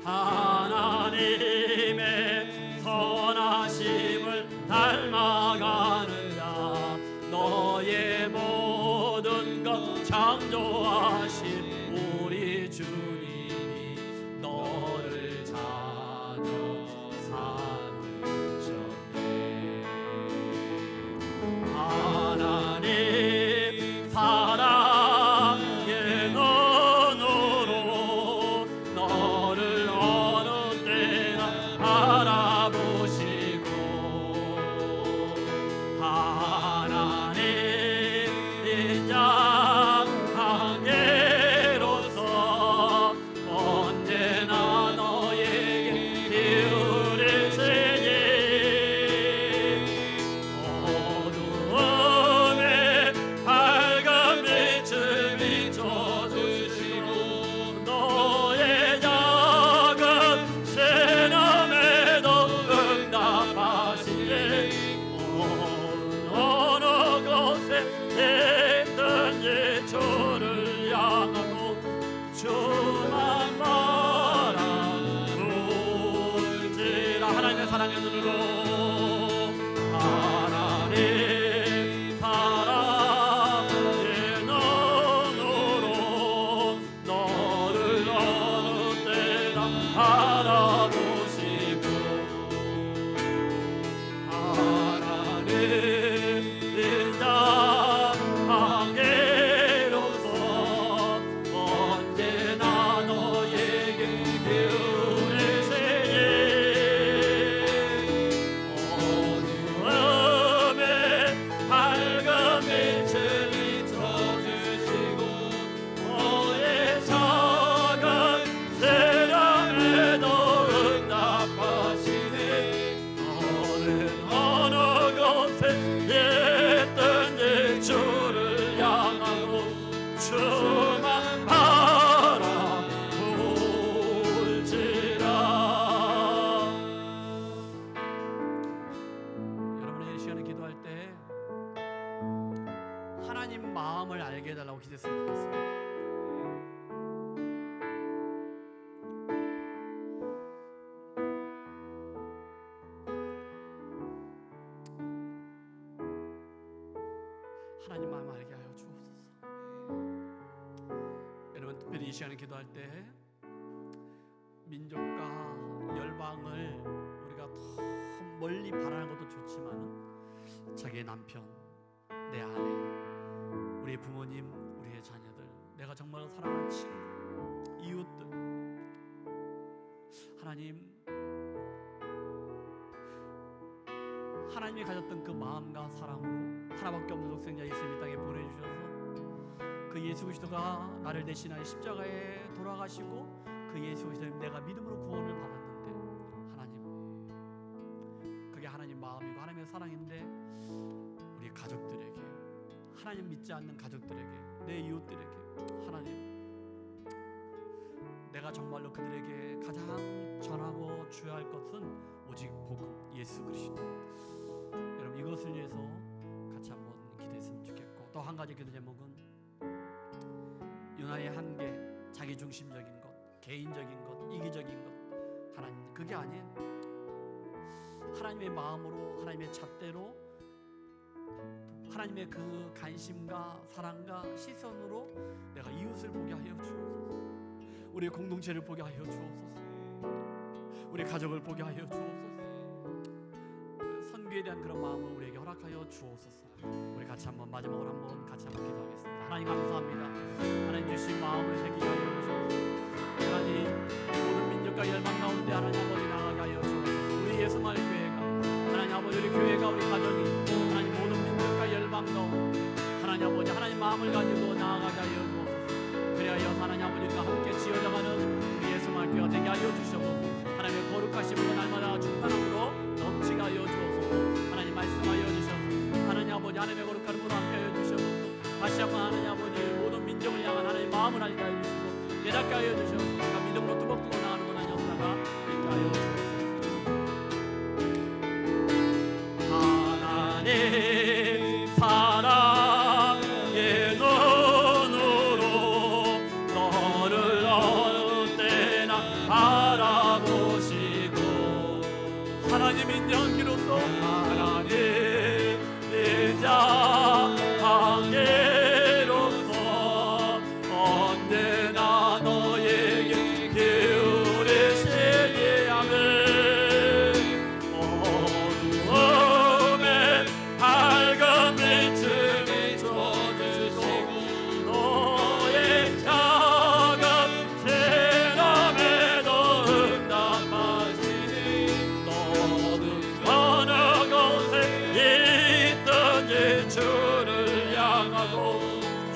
자, 하나님의 선하심을 닮아가는 자, 너의 모든 것 창조하신 우리 주님이 너 사랑의 눈으로 하나님 사랑의 눈으로 너를 어느 때나 바라보시고 하나님 인자하게로서 언제나 너에게 기울이시니 어두움에 밝은 빛을 비춰주시고 너의 작은 세상에도 응답하시니 너는 어느 곳에 있든지 주를 향하고 주만 바라볼지라. 여러분의 이 시간에 기도할 때 하나님 마음을 알게 해달라고 기도했으면 좋겠습니다. 하나님 마음을 알게 하여 주옵소서. 여러분 특별히 이 시간에 기도할 때 민족과 열방을 우리가 더 멀리 바라는 것도 좋지만 자기의 남편, 내 아내, 우리의 부모님, 우리의 자녀들, 내가 정말 사랑하는 친구, 이웃들, 하나님이 가졌던 그 마음과 사랑으로 하나밖에 없는 독생자 예수님 이 땅에 보내주셔서 그 예수 그리스도가 나를 대신하여 십자가에 돌아가시고 그 예수 그리스도를 내가 믿음으로 구원을 받았는데 하나님, 그게 하나님 마음이고 하나님의 사랑인데 우리 가족들에게, 하나님 믿지 않는 가족들에게, 내 이웃들에게 하나님, 내가 정말로 그들에게 가장 전하고 주어야 할 것은 오직 복음, 예수 그리스도. 여러분 이것을 위해서 같이 한번 기도했으면 좋겠고, 또 한 가지 기도 제목은 유나의 한계, 자기중심적인 것, 개인적인 것, 이기적인 것, 하나님 그게 아닌 하나님의 마음으로, 하나님의 잣대로, 하나님의 그 관심과 사랑과 시선으로 내가 이웃을 보게 하여 주옵소서. 우리의 공동체를 보게 하여 주옵소서. 우리 가족을 보게 하여 주옵소서. 선교에 대한 그런 마음을 우리에게 허락하여 주옵소서. 우리 같이 한번 마지막으로 한번 같이 한번 기도하겠습니다. 하나님 감사합니다. 하나님 주신 마음을 새기게 하여 주옵소서. 하나님 모든 민족과 열방 가운데 하나님 아버지 나가게 하여 주옵소서. 우리 예수마을 교회가, 하나님 아버지 우리 교회가, 우리 가정이 하나님 모든 민족과 열방 가운데 하나님 아버지 하나님 마음을 가지고 나아가게 하여 주옵소서. 그리하여 하나님 아버지가 함께 지어져가는 우리 예수마을 교회가 되게 하여 주시옵소서. 하나님의 거룩하심으로 날마다 충만함으로 넘치게 하여 주옵소서. 하나님 말씀하여 주시옵소서. 하나님 아버지 하나님의 거룩함으로 함께 하여 주시옵소서. 다시 한번 하나님 아버지 모든 민족을 향한 하나님의 마음을 알게 하여 주시고 깨닫게 하여 주시옵소서. 우리가 믿음으로 뚜벅뚜벅 나가는 건 아니었다가 있게 하여 주옵소서. 하나님 사랑의 눈으로 너를 어느 때나 바라보시고 하나님인 연기로서 하나님 인자하게로서 언제나 너에게 기울이시니 아멘. 어두움에 밝은 빛을 비춰주시고 너의 작은 세람에도 응답하시니 너는 어느 곳에 있든지 주를 향하고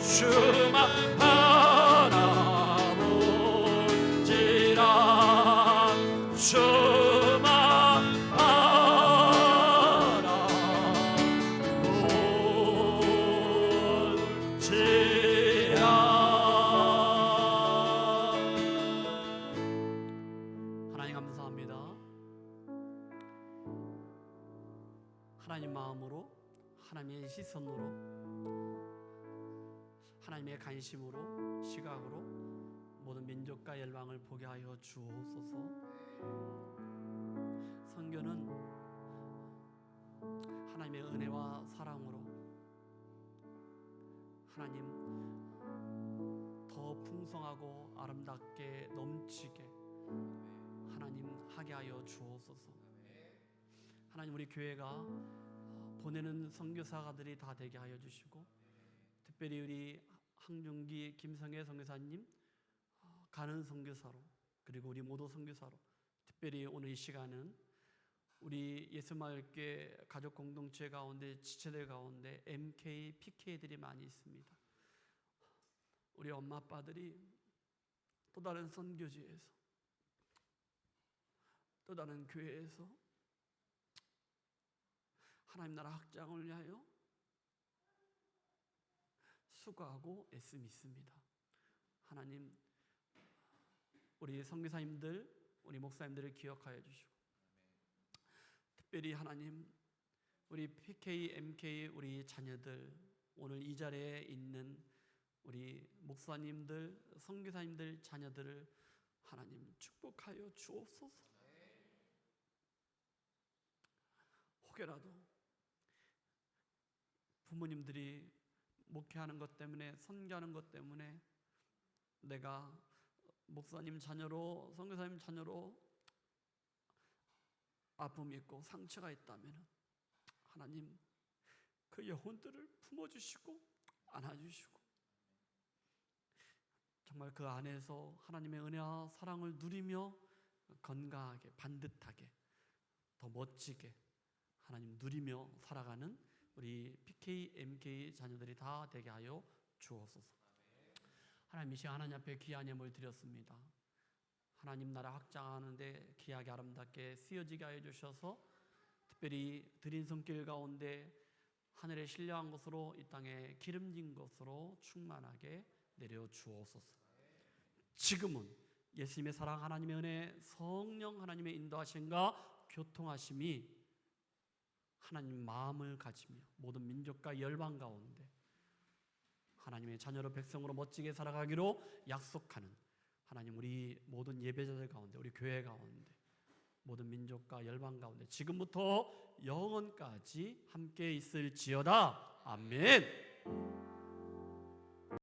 주만 바라볼지라. 주만 바라볼지라. 하나님 감사합니다. 하나님 마음으로, 하나님의 시선으로, 하나님의 관심으로, 시각으로 모든 민족과 열방을 보게 하여 주옵소서. 선교는 하나님의 은혜와 사랑으로 하나님 더 풍성하고 아름답게 넘치게 하나님 하게 하여 주옵소서. 하나님 우리 교회가 보내는 선교사가들이 다 되게 하여 주시고, 특별히 우리 항중기 김성애 선교사님 가는 선교사로, 그리고 우리 모두 선교사로, 특별히 오늘 이 시간은 우리 예수마을교회 가족 공동체 가운데 지체들 가운데 MK, PK들이 많이 있습니다. 우리 엄마 아빠들이 또 다른 선교지에서, 또 다른 교회에서 하나님 나라 확장을 위하여 수고하고 애쓰고 있습니다. 하나님 우리 선교사님들, 우리 목사님들을 기억하여 주시고, 특별히 하나님 우리 PK, MK 우리 자녀들, 오늘 이 자리에 있는 우리 목사님들, 선교사님들 자녀들을 하나님 축복하여 주옵소서. 혹여라도 부모님들이 목회하는 것 때문에, 선교하는 것 때문에 내가 목사님 자녀로, 선교사님 자녀로 아픔이 있고 상처가 있다면 하나님 그 영혼들을 품어주시고 안아주시고, 정말 그 안에서 하나님의 은혜와 사랑을 누리며 건강하게, 반듯하게, 더 멋지게 하나님 누리며 살아가는 우리 PK, MK 자녀들이 다 되게 하여 주옵소서. 하나님 이 시간 하나님 앞에 귀한 예물 드렸습니다. 하나님 나라 확장하는데 귀하게 아름답게 쓰여지게 하여 주셔서, 특별히 드린 손길 가운데 하늘에 신령한 것으로 이 땅에 기름진 것으로 충만하게 내려 주옵소서. 지금은 예수님의 사랑, 하나님의 은혜, 성령 하나님의 인도하심과 교통하심이 하나님 마음을 가지며 모든 민족과 열방 가운데 하나님의 자녀로, 백성으로 멋지게 살아가기로 약속하는 하나님 우리 모든 예배자들 가운데, 우리 교회 가운데, 모든 민족과 열방 가운데 지금부터 영원까지 함께 있을지어다. 아멘.